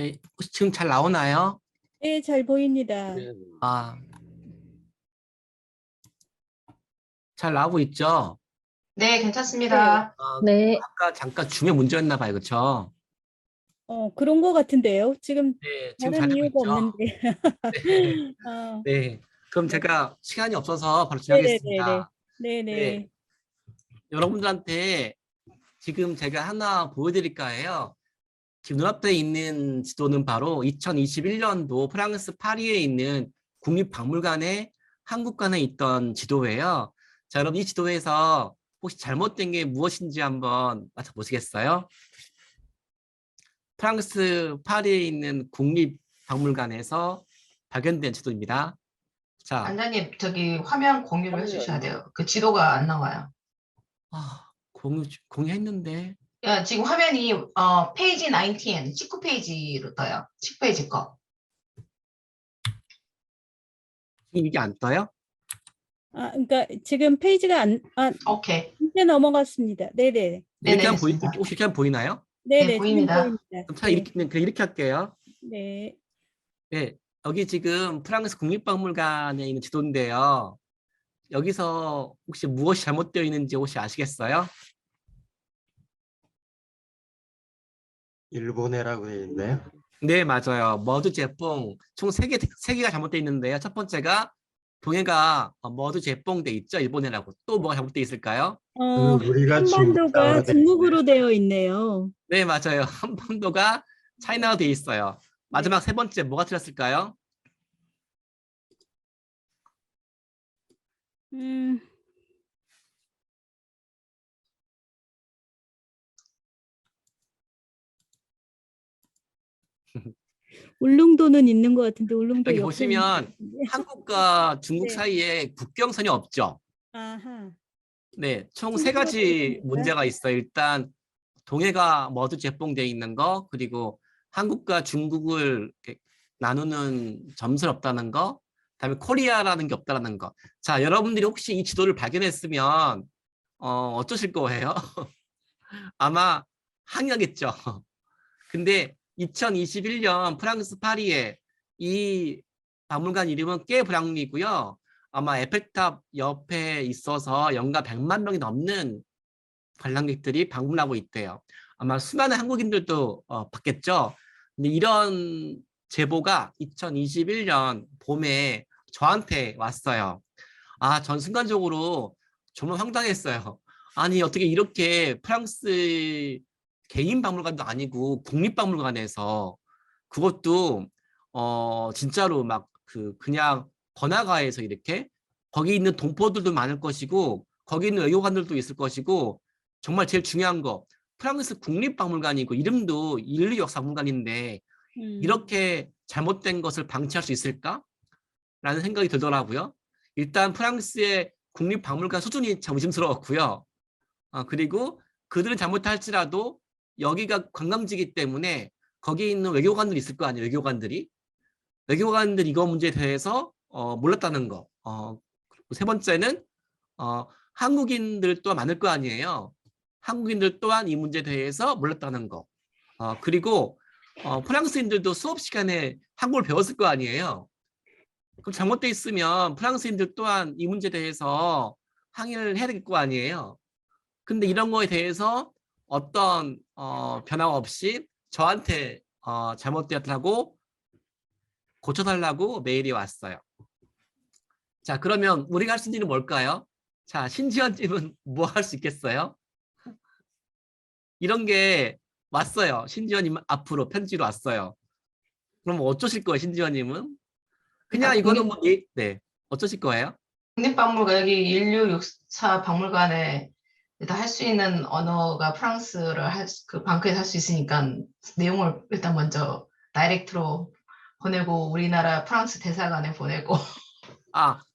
네, 혹시 지금 잘 나오나요? 네, 잘 보입니다. 아, 잘 나오고 있죠? 네, 네. 괜찮습니다. 네. 아까 잠깐 중요 문제였나 봐요, 그렇죠? 그런 거 같은데요. 지금 네, 지금 잘 다른 되고 이유가 있죠? 없는데. 네, 어, 네. 그럼 네. 제가 시간이 없어서 바로 네네네네. 진행하겠습니다. 네, 네네. 여러분들한테 지금 제가 하나 보여드릴까 해요. 지금 눈앞에 있는 지도는 바로 2021년도 프랑스 파리에 있는 국립박물관에 한국관에 있던 지도예요. 자, 여러분 이 지도에서 혹시 잘못된 게 무엇인지 한번 맞춰보시겠어요? 프랑스 파리에 있는 국립박물관에서 발견된 지도입니다. 자, 안자님, 저기 화면 공유를 해주셔야 돼요. 그 지도가 안 나와요. 공유했는데 야, 지금 화면이 페이지 19, 19페이지로 떠요. 19페이지 거. 이게 안 떠요? 그러니까 지금 페이지가 오케이. 이제 넘어갔습니다. 네네. 네네, 이렇게 됐습니다. 혹시 이렇게 보이나요? 네네. 네, 지금 보입니다. 보입니다. 그럼 차라리 이렇게 할게요. 네. 네, 여기 지금 프랑스 국립박물관에 있는 지도인데요. 여기서 혹시 무엇이 잘못되어 있는지 혹시 아시겠어요? 일본해라고 되어 있나요? 네, 맞아요. 머드 제뽕 총 세 개가 잘못되어 있는데요. 첫 번째가 동해가 머드 제뽕 돼 있죠. 일본해라고. 또 뭐가 잘못되어 있을까요? 우리가 한반도가 중국어로 돼 중국으로 되어 있네요. 네, 맞아요. 한반도가 차이나로 돼 있어요. 마지막 네. 세 번째 뭐가 틀렸을까요? 음, 울릉도는 있는 것 같은데 울릉도 여기 옆에 있는 것 보시면 같은데. 한국과 중국 네. 사이에 국경선이 없죠. 아하. 네, 총 세 중국어로 되어 가지 있습니다. 문제가 있어요. 일단 동해가 머드 제뽕되어 있는 거, 그리고 한국과 중국을 이렇게 나누는 점선이 없다는 거, 그다음에 코리아라는 게 없다는 거. 자, 여러분들이 혹시 이 지도를 발견했으면 어떠실 거예요? 아마 항의하겠죠. 근데 2021년 프랑스 파리에 이 박물관 이름은 깨브랑리고요. 아마 에펠탑 옆에 있어서 연간 100만 명이 넘는 관람객들이 방문하고 있대요. 아마 수많은 한국인들도 봤겠죠. 근데 이런 제보가 2021년 봄에 저한테 왔어요. 아, 전 순간적으로 정말 황당했어요. 아니, 어떻게 이렇게 프랑스 개인 박물관도 아니고 국립박물관에서 그것도 진짜로 막 그냥 번화가에서 이렇게 거기 있는 동포들도 많을 것이고 거기 있는 외교관들도 있을 것이고 정말 제일 중요한 거 프랑스 국립박물관이고 이름도 인류역사박물관인데 이렇게 잘못된 것을 방치할 수 있을까? 라는 생각이 들더라고요. 일단 프랑스의 국립박물관 수준이 참 의심스러웠고요. 그리고 그들은 잘못할지라도 여기가 관광지이기 때문에 거기에 있는 외교관들이 있을 거 아니에요. 외교관들이 이거 문제에 대해서 몰랐다는 거. 그리고 세 번째는 한국인들 또한 많을 거 아니에요. 한국인들 또한 이 문제에 대해서 몰랐다는 거. 그리고 프랑스인들도 수업 시간에 한국어를 배웠을 거 아니에요. 그럼 잘못돼 있으면 프랑스인들 또한 이 문제에 대해서 항의를 해야 될 거 아니에요. 근데 이런 거에 대해서 어떤 변화 없이 저한테 잘못되었다고 고쳐달라고 메일이 왔어요. 자, 그러면 우리가 할 수 있는 일은 뭘까요? 자, 신지연님은 뭐 할 수 있겠어요? 이런 게 왔어요. 신지연님 앞으로 편지로 왔어요. 그럼 어쩌실 거예요, 신지연님은? 그냥 이거는 뭐, 네. 어쩌실 거예요? 국립박물관, 여기 인류 역사 박물관에 할 수 있는 언어가 프랑스를 그 방크에서 할 수 있으니까 내용을 일단 먼저 다이렉트로 보내고 우리나라 프랑스 대사관에 보내고.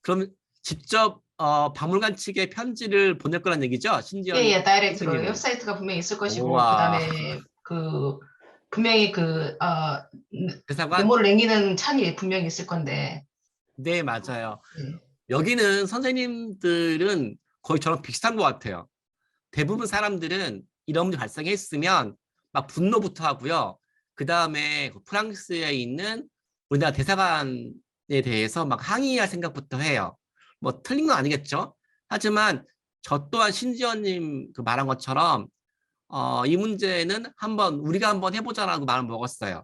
그럼 직접 박물관 측에 편지를 보낼 거란 얘기죠? 신지연 예, 다이렉트로 선생님은. 웹사이트가 분명히 있을 것이고, 우와. 그다음에 분명히 대사관? 메모를 남기는 창이 분명히 있을 건데. 네, 맞아요. 예. 여기는 선생님들은 거의 저랑 비슷한 것 같아요. 대부분 사람들은 이런 문제 발생했으면 막 분노부터 하고요. 그 다음에 프랑스에 있는 우리나라 대사관에 대해서 막 항의할 생각부터 해요. 뭐 틀린 건 아니겠죠. 하지만 저 또한 신지연님 그 말한 것처럼 이 문제는 우리가 한번 해보자라고 마음을 먹었어요.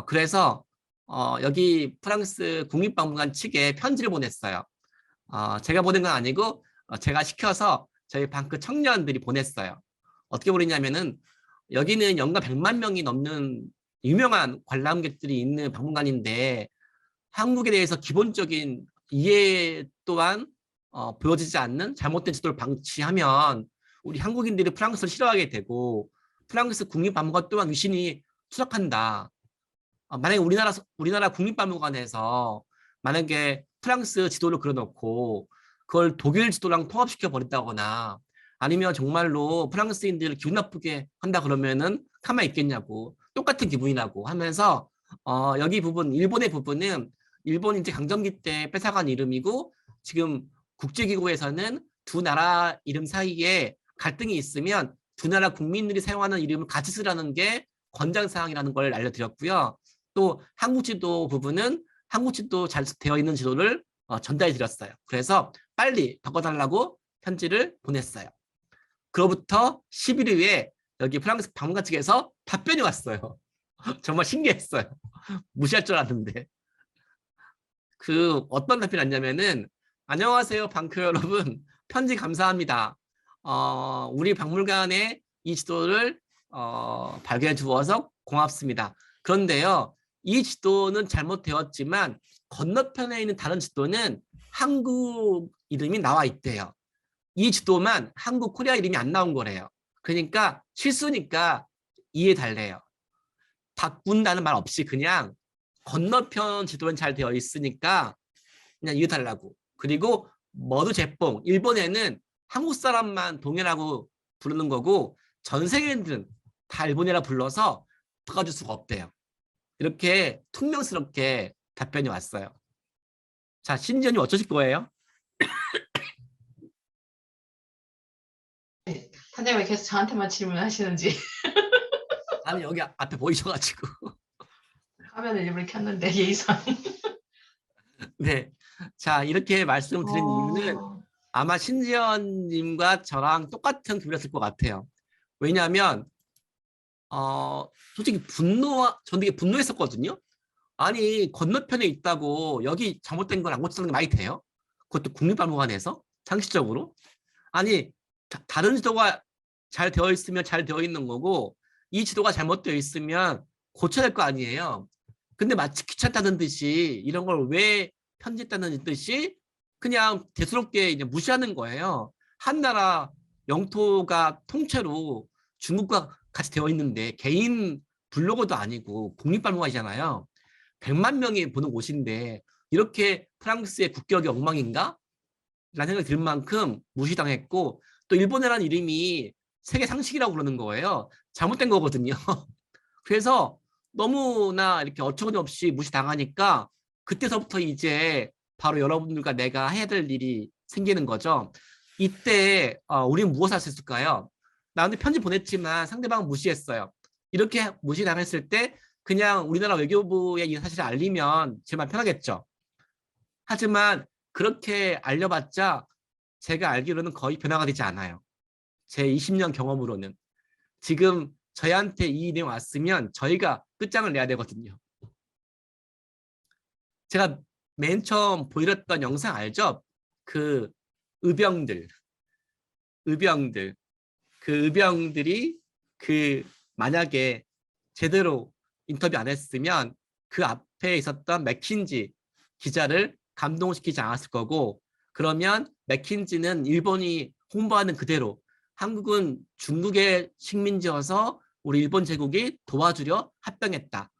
그래서 여기 프랑스 국립박물관 측에 편지를 보냈어요. 제가 보낸 건 아니고 제가 시켜서 저희 방크 청년들이 보냈어요. 어떻게 보냈냐면은 여기는 연간 100만 명이 넘는 유명한 관람객들이 있는 박물관인데 한국에 대해서 기본적인 이해 또한 보여지지 않는 잘못된 지도를 방치하면 우리 한국인들이 프랑스를 싫어하게 되고 프랑스 국립박물관 또한 위신이 추락한다. 만약에 우리나라 국립박물관에서 만약에 프랑스 지도를 그려놓고 그걸 독일 지도랑 통합시켜 버린다거나 아니면 정말로 프랑스인들을 기분 나쁘게 한다 그러면은 가만히 있겠냐고 똑같은 기분이라고 하면서 여기 부분 일본의 부분은 일본 이제 강점기 때 뺏어간 이름이고 지금 국제기구에서는 두 나라 이름 사이에 갈등이 있으면 두 나라 국민들이 사용하는 이름을 같이 쓰라는 게 권장사항이라는 걸 알려드렸고요. 또 한국지도 부분은 한국지도 잘 되어 있는 지도를 전달해 드렸어요. 그래서 빨리 바꿔달라고 편지를 보냈어요. 그로부터 10일 후에 여기 프랑스 박물관 측에서 답변이 왔어요. 정말 신기했어요. 무시할 줄 알았는데. 그 어떤 답변이 왔냐면은 안녕하세요 방크 여러분 편지 감사합니다. 우리 박물관에 이 지도를 발견해 주어서 고맙습니다. 그런데요 이 지도는 잘못되었지만 건너편에 있는 다른 지도는 한국 이름이 나와 있대요. 이 지도만 한국 코리아 이름이 안 나온 거래요. 그러니까 실수니까 이해 달래요. 바꾼다는 말 없이 그냥 건너편 지도는 잘 되어 있으니까 그냥 이해 달라고. 그리고 머드제뽕 일본에는 한국 사람만 동해라고 부르는 거고 전 세계인들은 다 일본이라 불러서 바꿔줄 수가 없대요. 이렇게 퉁명스럽게 답변이 왔어요. 자, 신지연님 어쩌실 거예요? 선생님 왜 계속 저한테만 질문하시는지. 아니 여기 앞에 보이셔가지고. 화면을 일부러 켰는데 예의상. 네. 자, 이렇게 말씀드린 이유는 아마 신지연님과 저랑 똑같은 기분이었을 것 같아요. 왜냐하면 솔직히 저는 되게 분노했었거든요. 아니 건너편에 있다고 여기 잘못된 걸 안 고치는 게 말이 돼요? 그것도 국립박물관에서 상식적으로? 아니 다른 지도가 잘 되어 있으면 잘 되어 있는 거고 이 지도가 잘못되어 있으면 고쳐야 될 거 아니에요. 근데 마치 귀찮다는 듯이 이런 걸 왜 편지했다는 듯이 그냥 대수롭게 이제 무시하는 거예요. 한 나라 영토가 통째로 중국과 같이 되어 있는데 개인 블로거도 아니고 국립박물관이잖아요. 100만 명이 보는 곳인데 이렇게 프랑스의 국격이 엉망인가? 라는 생각이 들 만큼 무시당했고 또 일본이라는 이름이 세계 상식이라고 그러는 거예요. 잘못된 거거든요. 그래서 너무나 이렇게 어처구니없이 무시당하니까 그때서부터 이제 바로 여러분들과 내가 해야 될 일이 생기는 거죠. 이때 우리는 무엇을 할 수 있을까요? 나한테 편지 보냈지만 상대방은 무시했어요. 이렇게 무시당했을 때 그냥 우리나라 외교부에 이 사실을 알리면 제 말 편하겠죠. 하지만 그렇게 알려봤자 제가 알기로는 거의 변화가 되지 않아요. 제 20년 경험으로는. 지금 저희한테 이 내용 왔으면 저희가 끝장을 내야 되거든요. 제가 맨 처음 보여드렸던 영상 알죠? 그 의병들. 그 의병들이 만약에 제대로 인터뷰 안 했으면 그 앞에 있었던 맥킨지 기자를 감동시키지 않았을 거고 그러면 맥킨지는 일본이 홍보하는 그대로 한국은 중국의 식민지여서 우리 일본 제국이 도와주려 합병했다.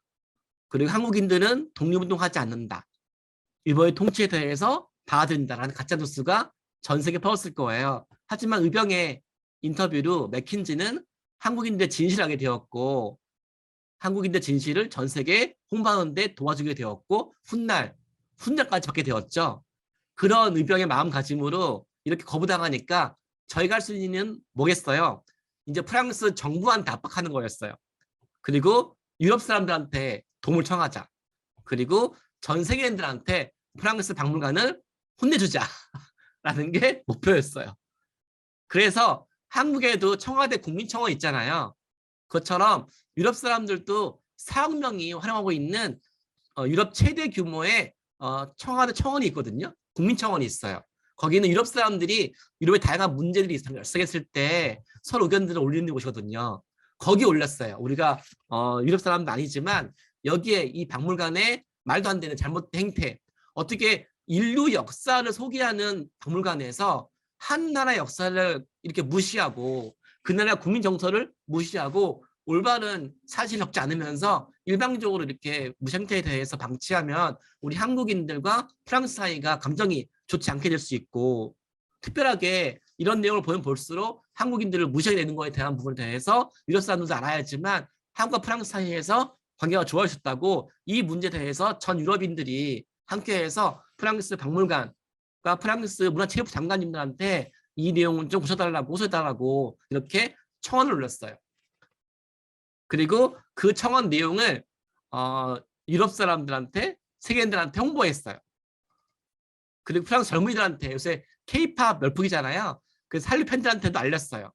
그리고 한국인들은 독립운동하지 않는다. 일본의 통치에 대해서 받아들인다라는 가짜뉴스가 전 세계에 퍼졌을 거예요. 하지만 의병의 인터뷰로 맥킨지는 한국인들의 진실을 알게 되었고 한국인들의 진실을 전 세계에 홍보하는 데 도와주게 되었고 훈장까지 받게 되었죠. 그런 의병의 마음가짐으로 이렇게 거부당하니까 저희가 할 수 있는 뭐겠어요? 이제 프랑스 정부한테 압박하는 거였어요. 그리고 유럽 사람들한테 도움을 청하자. 그리고 전 세계인들한테 프랑스 박물관을 혼내주자라는 게 목표였어요. 그래서 한국에도 청와대 국민청원 있잖아요. 그것처럼 유럽 사람들도 4억 명이 활용하고 있는 유럽 최대 규모의 청와대 청원이 있거든요. 국민청원이 있어요. 거기는 유럽 사람들이 유럽의 다양한 문제들이 발생했을 때 서로 의견들을 올리는 곳이거든요. 거기 올렸어요. 우리가 유럽 사람도 아니지만 여기에 이 박물관에 말도 안 되는 잘못된 행태, 어떻게 인류 역사를 소개하는 박물관에서 한 나라 역사를 이렇게 무시하고 그 나라 국민 정서를 무시하고 올바른 사실을 적지 않으면서 일방적으로 이렇게 무시 행태에 대해서 방치하면 우리 한국인들과 프랑스 사이가 감정이 좋지 않게 될 수 있고, 특별하게 이런 내용을 보면 볼수록 한국인들을 무시하게 되는 거에 대한 부분에 대해서 유럽 사람들도 알아야지만 한국과 프랑스 사이에서 관계가 좋아졌다고 이 문제에 대해서 전 유럽인들이 함께해서 프랑스 박물관과 프랑스 문화체육부 장관님들한테 이 내용은 좀 고쳐달라고 호소해달라고 이렇게 청원을 올렸어요. 그리고 그 청원 내용을 유럽 사람들한테, 세계인들한테 홍보했어요. 그리고 프랑스 젊은이들한테, 요새 K-팝 열풍이잖아요. 그래서 한류 팬들한테도 알렸어요.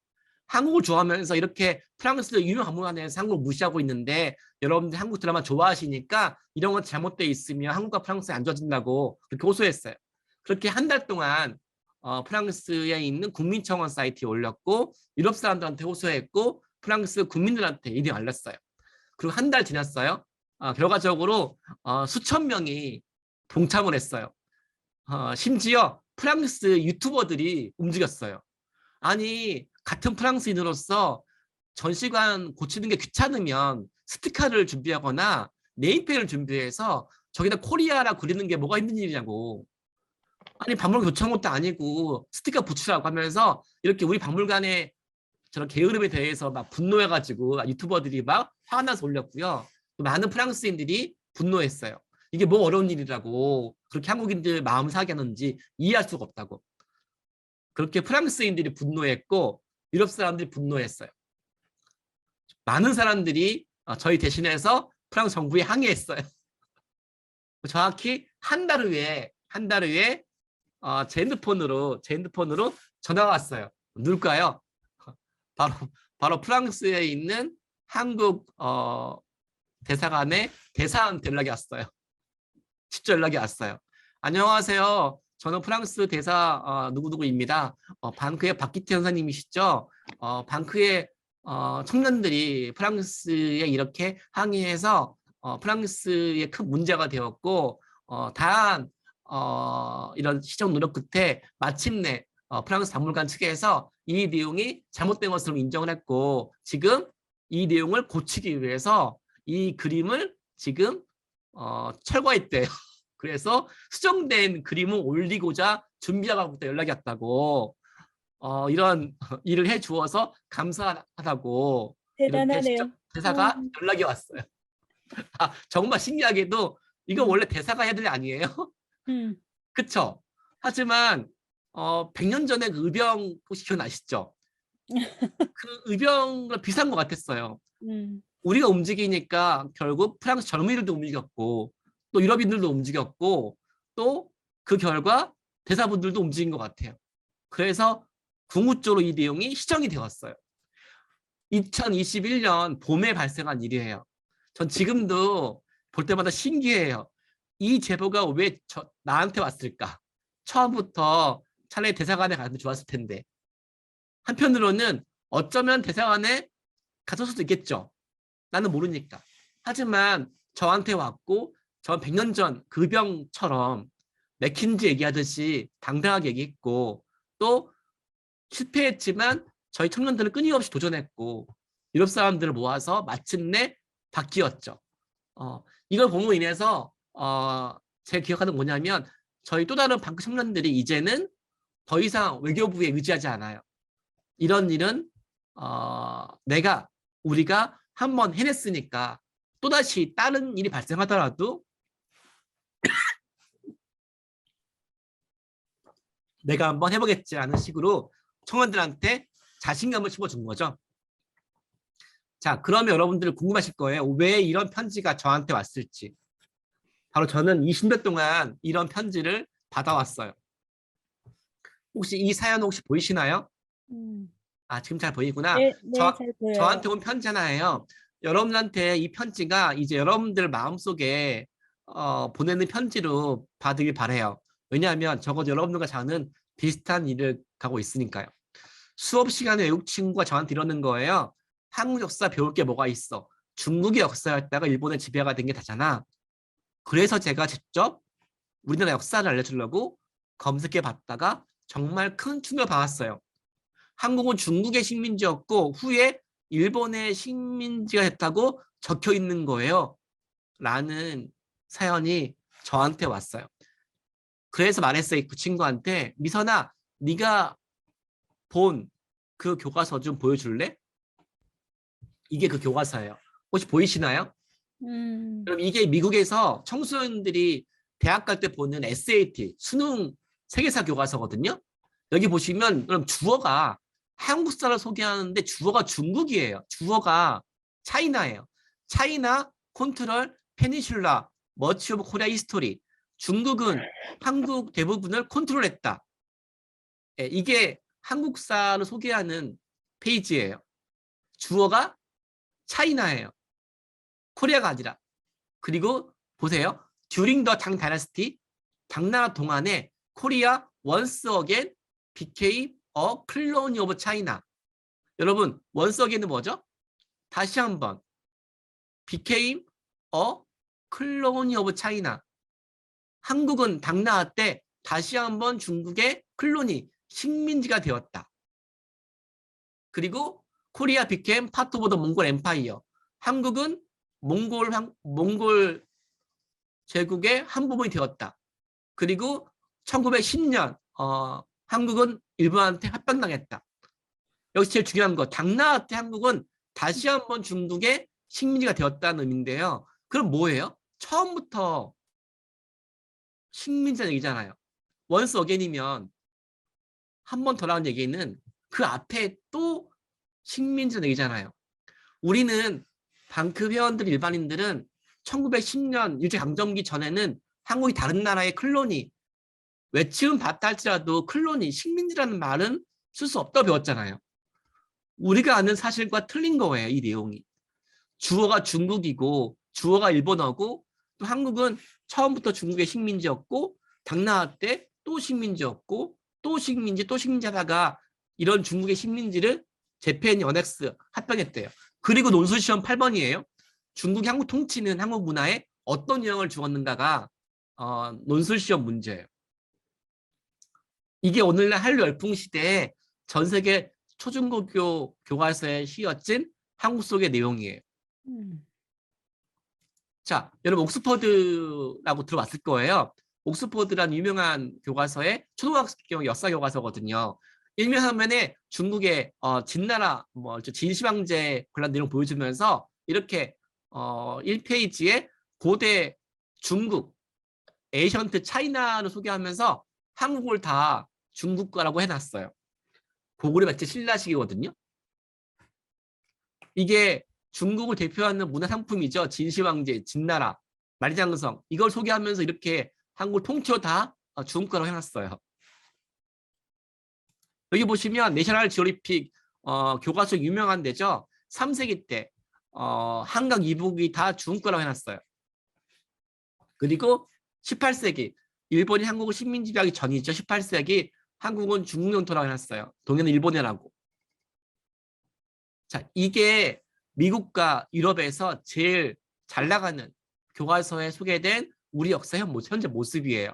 한국을 좋아하면서 이렇게 프랑스 유명 박물관에서 한국을 무시하고 있는데 여러분들 한국 드라마 좋아하시니까 이런 건 잘못되어 있으면 한국과 프랑스에 안 좋아진다고 그렇게 호소했어요. 그렇게 한 달 동안 프랑스에 있는 국민청원 사이트에 올렸고 유럽 사람들한테 호소했고 프랑스 국민들한테 이리 알렸어요. 그리고 한 달 지났어요. 결과적으로 수천 명이 동참을 했어요. 심지어 프랑스 유튜버들이 움직였어요. 아니, 같은 프랑스인으로서 전시관 고치는 게 귀찮으면 스티커를 준비하거나 네임펜을 준비해서 저기다 코리아라 그리는 게 뭐가 힘든 일이냐고. 아니, 박물관 교체한 것도 아니고 스티커 붙이라고 하면서 이렇게 우리 박물관의 저런 게으름에 대해서 막 분노해가지고 유튜버들이 막 화가 나서 올렸고요. 많은 프랑스인들이 분노했어요. 이게 뭐 어려운 일이라고 그렇게 한국인들 마음 상하게 하는지 이해할 수가 없다고. 그렇게 프랑스인들이 분노했고 유럽 사람들이 분노했어요. 많은 사람들이 저희 대신해서 프랑스 정부에 항의했어요. 정확히 한 달 후에 제 핸드폰으로 전화가 왔어요. 누굴까요? 바로 프랑스에 있는 한국 대사관의 대사한테 연락이 왔어요. 직접 연락이 왔어요. 안녕하세요. 저는 프랑스 대사 누구누구입니다. 방크의 박기태 선생님이시죠? 방크의 청년들이 프랑스에 이렇게 항의해서 프랑스에 큰 문제가 되었고 다양한 이런 시정 노력 끝에 마침내 프랑스 박물관 측에서 이 내용이 잘못된 것으로 인정을 했고 지금 이 내용을 고치기 위해서 이 그림을 지금 철거했대요. 그래서 수정된 그림을 올리고자 준비하고부터 연락이 왔다고 이런 일을 해주어서 감사하다고 이렇게 대단하네요. 직접 대사가 연락이 왔어요. 정말 신기하게도 이거 원래 대사가 해야 될 일 아니에요? 그쵸? 하지만 100년 전에 그 의병 혹시 기억나시죠? 그 의병과 비슷한 것 같았어요. 우리가 움직이니까 결국 프랑스 젊은이들도 움직였고 또 유럽인들도 움직였고 또 그 결과 대사분들도 움직인 것 같아요. 그래서 궁극적으로 이 내용이 시정이 되었어요. 2021년 봄에 발생한 일이에요. 전 지금도 볼 때마다 신기해요. 이 제보가 왜 나한테 왔을까? 처음부터 차라리 대사관에 가면 좋았을 텐데. 한편으로는 어쩌면 대사관에 갔을 수도 있겠죠. 나는 모르니까. 하지만 저한테 왔고 저 100년 전 그 병처럼 맥킨지 얘기하듯이 당당하게 얘기했고 또 실패했지만 저희 청년들은 끊임없이 도전했고 유럽 사람들을 모아서 마침내 바뀌었죠. 이걸 보므로 인해서 제가 기억하는 뭐냐면 저희 또 다른 방크 청년들이 이제는 더 이상 외교부에 의지하지 않아요. 이런 일은 우리가 한번 해냈으니까 또다시 다른 일이 발생하더라도 내가 한번 해보겠지 하는 식으로 청년들한테 자신감을 심어준 거죠. 자, 그러면 여러분들 궁금하실 거예요. 왜 이런 편지가 저한테 왔을지. 바로 저는 20년 동안 이런 편지를 받아왔어요. 혹시 이 사연 혹시 보이시나요? 아, 지금 잘 보이구나. 네, 네, 잘 보여요. 저한테 온 편지 하나예요. 여러분한테 이 편지가 이제 여러분들 마음속에 보내는 편지로 받으길 바래요. 왜냐하면 적어도 여러분들과 저는 비슷한 일을 가고 있으니까요. 수업 시간에 외국 친구가 저한테 이러는 거예요. 한국 역사 배울 게 뭐가 있어? 중국의 역사였다가 일본의 지배가 된 게 다잖아. 그래서 제가 직접 우리나라 역사를 알려주려고 검색해 봤다가 정말 큰 충격을 받았어요. 한국은 중국의 식민지였고 후에 일본의 식민지가 됐다고 적혀 있는 거예요. 라는 사연이 저한테 왔어요. 그래서 말했어요. 그 친구한테, 미선아, 네가 본 그 교과서 좀 보여줄래? 이게 그 교과서예요. 혹시 보이시나요? 그럼 이게 미국에서 청소년들이 대학 갈 때 보는 SAT, 수능 세계사 교과서거든요. 여기 보시면 그럼 주어가 한국사를 소개하는데 주어가 중국이에요. 주어가 차이나예요. 차이나, 컨트롤, 페니슐라, 머치 오브 코리아 히스토리. 중국은 한국 대부분을 컨트롤했다. 예, 이게 한국사를 소개하는 페이지예요. 주어가 차이나예요. 코리아가 아니라. 그리고 보세요. During the Tang Dynasty, 당나라 동안에 코리아 once again became a colony of China. 여러분, once again은 뭐죠? 다시 한번. became a colony of China. 한국은 당나라 때 다시 한번 중국의 클로니, 식민지가 되었다. 그리고 코리아 became part of the Mongol Empire. 한국은 몽골 제국의 한 부분이 되었다. 그리고 1910년 한국은 일본한테 합병당했다. 여기서 제일 중요한 거, 당나라 때 한국은 다시 한번 중국의 식민지가 되었다는 의미인데요. 그럼 뭐예요? 처음부터 식민지라는 얘기잖아요. once again이면 한 번 더 나온 얘기는 그 앞에 또 식민지라는 얘기잖아요. 우리는 방크 회원들 일반인들은 1910년 일제강점기 전에는 한국이 다른 나라의 클로니, 외치움 받다 할지라도 클로니, 식민지라는 말은 쓸 수 없다고 배웠잖아요. 우리가 아는 사실과 틀린 거예요, 이 내용이. 주어가 중국이고 주어가 일본어고 또 한국은 처음부터 중국의 식민지였고 당나라 때 또 식민지였고 또 식민지 또 식민지 하다가 이런 중국의 식민지를 재팬 연엑스 합병했대요. 그리고 논술시험 8번이에요. 중국이 한국 통치는 한국 문화에 어떤 영향을 주었는가가 논술시험 문제예요. 이게 오늘날 한류 열풍 시대에 전 세계 초중고교 교과서에 씌어진 한국 속의 내용이에요. 자, 여러분 옥스퍼드라고 들어봤을 거예요. 옥스퍼드란 유명한 교과서의 초등학교 역사 교과서거든요. 일면화면에 중국의 진나라, 진시황제 관련 내용 보여주면서 이렇게 1페이지에 고대 중국, 에이션트 차이나를 소개하면서 한국을 다 중국과라고 해놨어요. 고구려 마치 신라식이거든요. 이게 중국을 대표하는 문화상품이죠. 진시황제, 진나라, 만리장성 이걸 소개하면서 이렇게 한국을 통째로 다 중국과라고 해놨어요. 여기 보시면 내셔널 지오그래픽 교과서 유명한 데죠. 3세기 때 한강 이북이 다 중국과라고 해놨어요. 그리고 18세기 일본이 한국을 식민지배하기 전이죠. 18세기 한국은 중국 영토라고 해놨어요. 동해는 일본해라고. 자, 이게 미국과 유럽에서 제일 잘 나가는 교과서에 소개된 우리 역사 현재 모습이에요.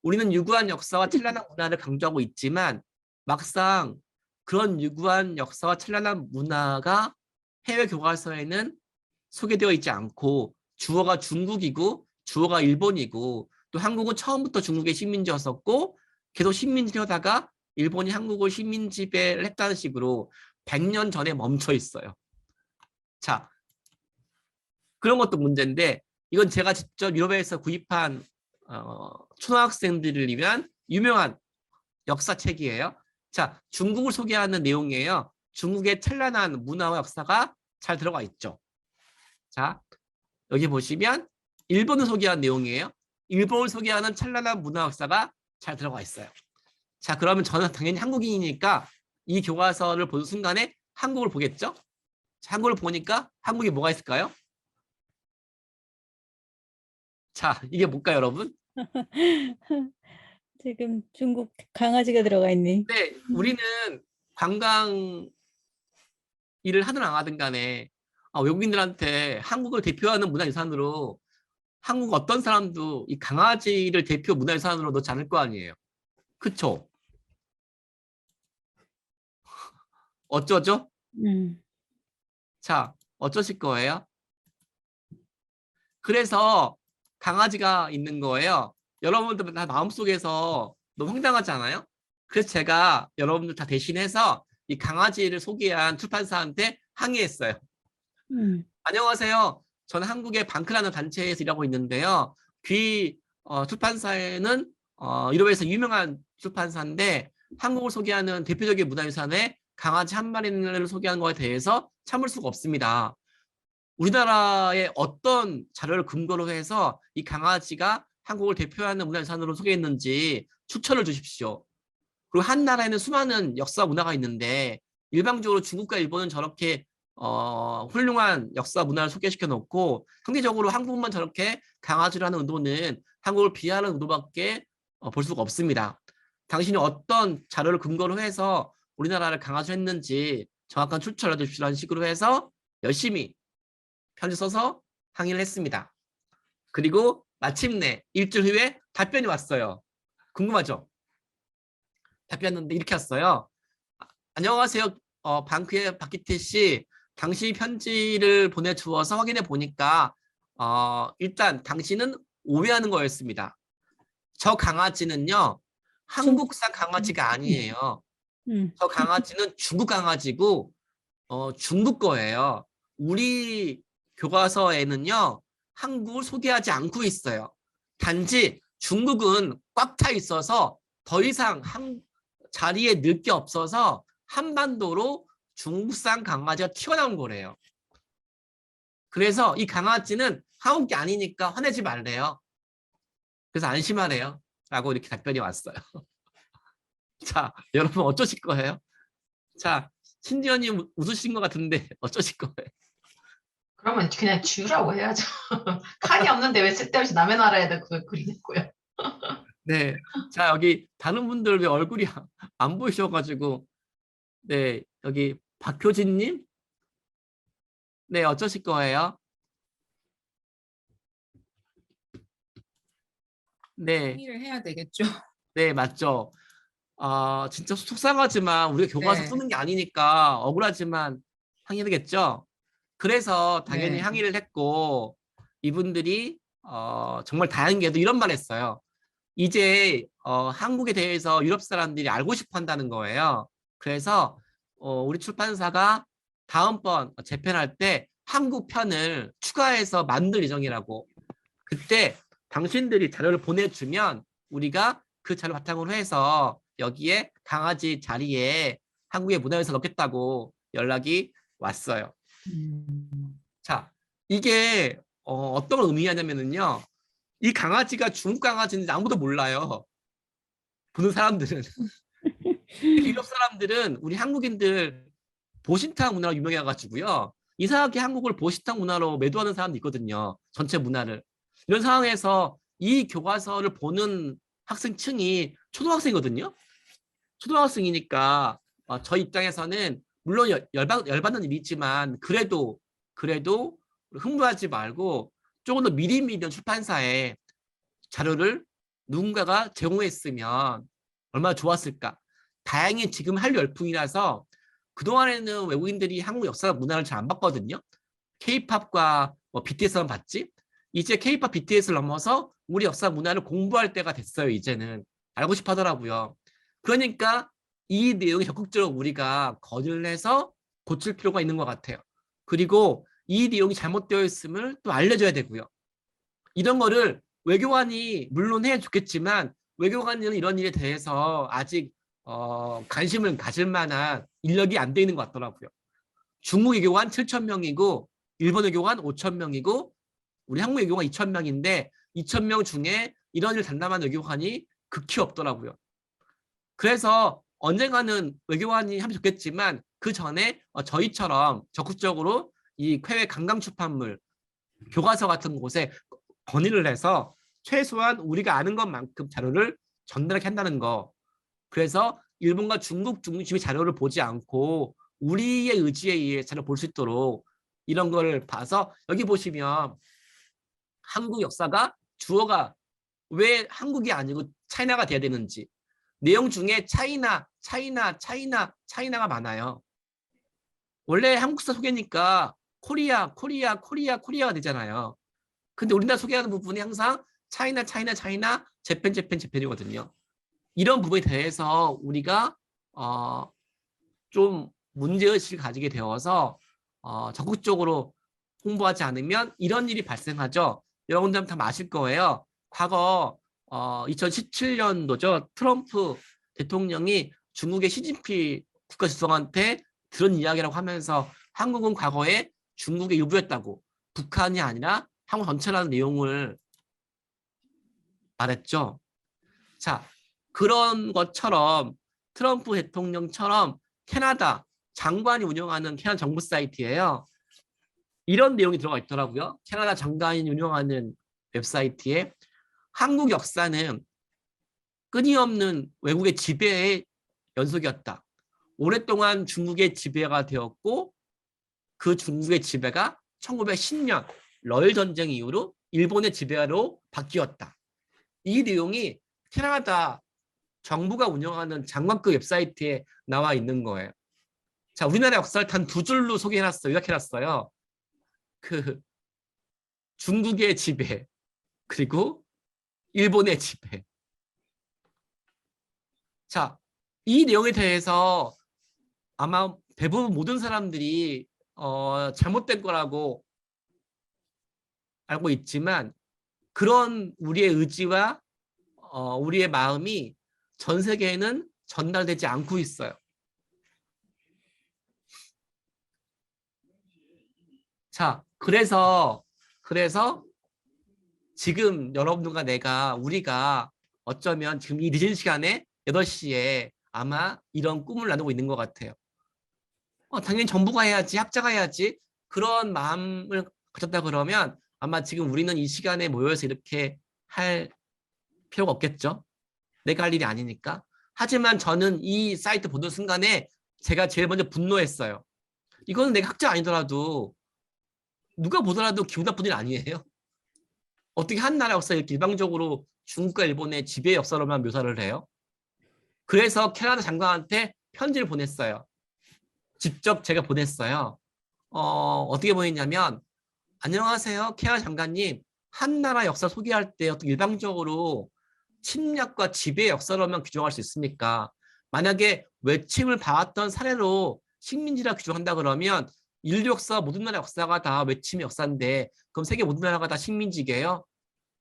우리는 유구한 역사와 찬란한 문화를 강조하고 있지만 막상 그런 유구한 역사와 찬란한 문화가 해외 교과서에는 소개되어 있지 않고 주어가 중국이고 주어가 일본이고 또 한국은 처음부터 중국의 식민지였었고 계속 식민지를 하다가 일본이 한국을 식민지배를 했다는 식으로 100년 전에 멈춰 있어요. 자, 그런 것도 문제인데 이건 제가 직접 유럽에서 구입한 초등학생들을 위한 유명한 역사책이에요. 자, 중국을 소개하는 내용이에요. 중국의 찬란한 문화와 역사가 잘 들어가 있죠. 자, 여기 보시면 일본을 소개한 내용이에요. 일본을 소개하는 찬란한 문화 역사가 잘 들어가 있어요. 자, 그러면 저는 당연히 한국인이니까 이 교과서를 보는 순간에 한국을 보겠죠? 자, 한국을 보니까 한국에 뭐가 있을까요? 자, 이게 뭘까요, 여러분? 지금 중국 강아지가 들어가 있네. 네, 우리는 관광 일을 하든 안 하든 간에 외국인들한테 한국을 대표하는 문화유산으로 한국 어떤 사람도 이 강아지를 대표 문화유산으로 넣지 않을 거 아니에요. 그쵸? 어쩌죠? 자, 어쩌실 거예요? 그래서 강아지가 있는 거예요. 여러분들 다 마음속에서 너무 황당하지 않아요? 그래서 제가 여러분들 다 대신해서 이 강아지를 소개한 출판사한테 항의했어요. 안녕하세요. 저는 한국의 방크라는 단체에서 일하고 있는데요. 출판사에는 유럽에서 유명한 출판사인데 한국을 소개하는 대표적인 문화유산에 강아지 한 마리를 소개하는 것에 대해서 참을 수가 없습니다. 우리나라의 어떤 자료를 근거로 해서 이 강아지가 한국을 대표하는 문화유산으로 소개했는지 추천을 주십시오. 그리고 한 나라에는 수많은 역사 문화가 있는데 일방적으로 중국과 일본은 저렇게 훌륭한 역사 문화를 소개시켜 놓고 상대적으로 한국만 저렇게 강아지를 하는 의도는 한국을 비하하는 의도밖에 볼 수가 없습니다. 당신이 어떤 자료를 근거로 해서 우리나라를 강아지로 했는지 정확한 추천을 해주시라는 식으로 해서 열심히 편지 써서 항의를 했습니다. 그리고 마침내 일주일 후에 답변이 왔어요. 궁금하죠? 답변했는데 이렇게 왔어요. 안녕하세요. 방크의 박기태 씨. 당신이 편지를 보내주어서 확인해 보니까 일단 당신은 오해하는 거였습니다. 저 강아지는요. 한국산 강아지가 아니에요. 저 강아지는 중국 강아지고 중국 거예요. 우리 교과서에는요. 한국을 소개하지 않고 있어요. 단지 중국은 꽉 차 있어서 더 이상 자리에 넣을 게 없어서 한반도로 중국산 강아지가 튀어나온 거래요. 그래서 이 강아지는 한국 게 아니니까 화내지 말래요. 그래서 안심하래요. 라고 이렇게 답변이 왔어요. 자, 여러분 어쩌실 거예요? 자, 신지연님 웃으신 것 같은데 어쩌실 거예요? 그러면 그냥 지우라고 해야죠. 칸이 없는데 왜 쓸데없이 남의 나라에다 그걸 그리냐고요. 네. 자, 여기 다른 분들 왜 얼굴이 안 보이셔가지고 네, 여기 박효진님? 네, 어쩌실 거예요? 네, 항의를 해야 되겠죠. 네, 맞죠. 진짜 속상하지만 우리가 교과서 네. 쓰는 게 아니니까 억울하지만 항의되겠죠. 그래서 당연히 네. 항의를 했고 이분들이 정말 다행히도 이런 말 했어요. 이제 한국에 대해서 유럽 사람들이 알고 싶어 한다는 거예요. 그래서 우리 출판사가 다음번 재편할 때 한국 편을 추가해서 만들 예정이라고. 그때 당신들이 자료를 보내주면 우리가 그 자료 바탕으로 해서 여기에 강아지 자리에 한국의 문화유산 넣겠다고 연락이 왔어요. 자, 이게 어떤 의미냐면은요. 이 강아지가 중국 강아지인지 아무도 몰라요. 보는 사람들은. 유럽 사람들은 우리 한국인들 보신탕 문화로 유명해가지고요. 이상하게 한국을 보신탕 문화로 매도하는 사람도 있거든요. 전체 문화를. 이런 상황에서 이 교과서를 보는 학생층이 초등학생이거든요. 초등학생이니까 저 입장에서는 물론 열받는 일이지만 그래도 흥분하지 말고 조금 더 미리미리 출판사에 자료를 누군가가 제공했으면 얼마나 좋았을까. 다행히 지금 한류 열풍이라서 그동안에는 외국인들이 한국 역사 문화를 잘 안 봤거든요. K-팝과 BTS만 봤지. 이제 K-팝, BTS를 넘어서 우리 역사 문화를 공부할 때가 됐어요. 이제는 알고 싶어 하더라고요. 그러니까 이 내용이 적극적으로 우리가 거절을 해서 고칠 필요가 있는 것 같아요. 그리고 이 내용이 잘못되어 있음을 또 알려줘야 되고요. 이런 거를 외교관이 물론 해주겠지만 외교관은 이런 일에 대해서 아직 관심을 가질 만한 인력이 안 돼 있는 것 같더라고요. 중국 외교관 7,000명이고 일본 외교관 5,000명이고 우리 한국 외교관 2,000명인데 2,000명 중에 이런 일 담당하는 외교관이 극히 없더라고요. 그래서 언젠가는 외교관이 하면 좋겠지만 그 전에 저희처럼 적극적으로 이 해외 관광 출판물, 교과서 같은 곳에 건의를 해서 최소한 우리가 아는 것만큼 자료를 전달하게 한다는 거. 그래서 일본과 중국 중심의 자료를 보지 않고 우리의 의지에 의해 자료를 볼 수 있도록 이런 걸 봐서 여기 보시면 한국 역사가 주어가 왜 한국이 아니고 차이나가 돼야 되는지 내용 중에 차이나가 많아요. 원래 한국사 소개니까 코리아가 되잖아요. 근데 우리나라 소개하는 부분이 항상 차이나, 재팬이거든요. 이런 부분에 대해서 우리가 좀 문제의식을 가지게 되어서 적극적으로 홍보하지 않으면 이런 일이 발생하죠. 여러분들 다 아실 거예요. 과거 2017년도죠. 트럼프 대통령이 중국의 시진핑 국가주석한테 들은 이야기라고 하면서 한국은 과거에 중국의 일부였다고 북한이 아니라 한국 전체라는 내용을 말했죠. 자, 그런 것처럼 트럼프 대통령처럼 캐나다 장관이 운영하는 캐나다 정부 사이트예요. 이런 내용이 들어가 있더라고요. 캐나다 장관이 운영하는 웹사이트에 한국 역사는 끊임없는 외국의 지배의 연속이었다. 오랫동안 중국의 지배가 되었고 그 중국의 지배가 1910년 러일 전쟁 이후로 일본의 지배로 바뀌었다. 이 내용이 캐나다 정부가 운영하는 장관급 웹사이트에 나와 있는 거예요. 자, 우리나라 역사를 단 두 줄로 소개해놨어요. 요약해놨어요. 그 중국의 지배 그리고 일본의 지배. 자, 이 내용에 대해서 아마 대부분 모든 사람들이 잘못된 거라고 알고 있지만 그런 우리의 의지와 우리의 마음이 전 세계에는 전달되지 않고 있어요. 자, 그래서 지금 여러분들과 우리가 어쩌면 지금 이 늦은 시간에 8시에 아마 이런 꿈을 나누고 있는 것 같아요. 당연히 정부가 해야지, 학자가 해야지 그런 마음을 가졌다 그러면 아마 지금 우리는 이 시간에 모여서 이렇게 할 필요가 없겠죠. 내가 할 일이 아니니까. 하지만 저는 이 사이트 보는 순간에 제가 제일 먼저 분노했어요. 이거는 내가 학자 아니더라도 누가 보더라도 기분 나쁜 일 아니에요. 어떻게 한 나라 역사 이렇게 일방적으로 중국과 일본의 지배 역사로만 묘사를 해요? 그래서 캐나다 장관한테 편지를 보냈어요. 직접 제가 보냈어요. 어떻게 보냈냐면 안녕하세요. 캐나다 장관님. 한 나라 역사 소개할 때 어떻게 일방적으로 침략과 지배의 역사로만 규정할 수 있습니까? 만약에 외침을 봐왔던 사례로 식민지라 규정한다 그러면 인류 역사 모든 나라 역사가 다 외침의 역사인데 그럼 세계 모든 나라가 다 식민지게요?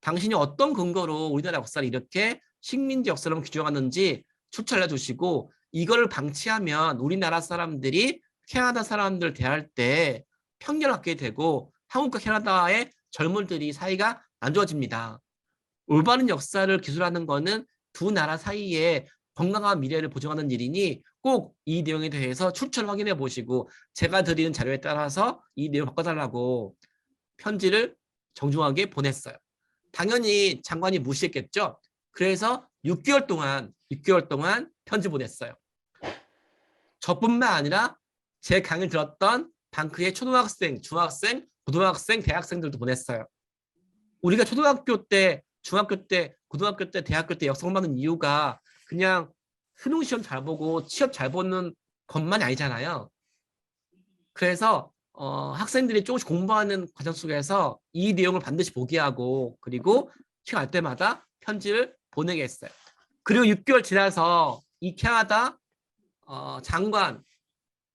당신이 어떤 근거로 우리나라 역사를 이렇게 식민지 역사로 규정하는지 추천해 주시고 이거를 방치하면 우리나라 사람들이 캐나다 사람들 대할 때 편견을 갖게 되고 한국과 캐나다의 젊은들이 사이가 안 좋아집니다. 올바른 역사를 기술하는 거는 두 나라 사이에 건강한 미래를 보장하는 일이니 꼭 이 내용에 대해서 출처를 확인해 보시고 제가 드리는 자료에 따라서 이 내용 바꿔달라고 편지를 정중하게 보냈어요. 당연히 장관이 무시했겠죠. 그래서 6개월 동안 편지 보냈어요. 저뿐만 아니라 제 강의를 들었던 방크의 초등학생, 중학생, 고등학생, 대학생들도 보냈어요. 우리가 초등학교 때, 중학교 때, 고등학교 때, 대학교 때 역사 공부하는 이유가 그냥 수능 시험 잘 보고 취업 잘 보는 것만이 아니잖아요. 그래서 학생들이 조금씩 공부하는 과정 속에서 이 내용을 반드시 보게 하고 그리고 시간 날 때마다 편지를 보내게 했어요. 그리고 6개월 지나서 이 캐나다 장관,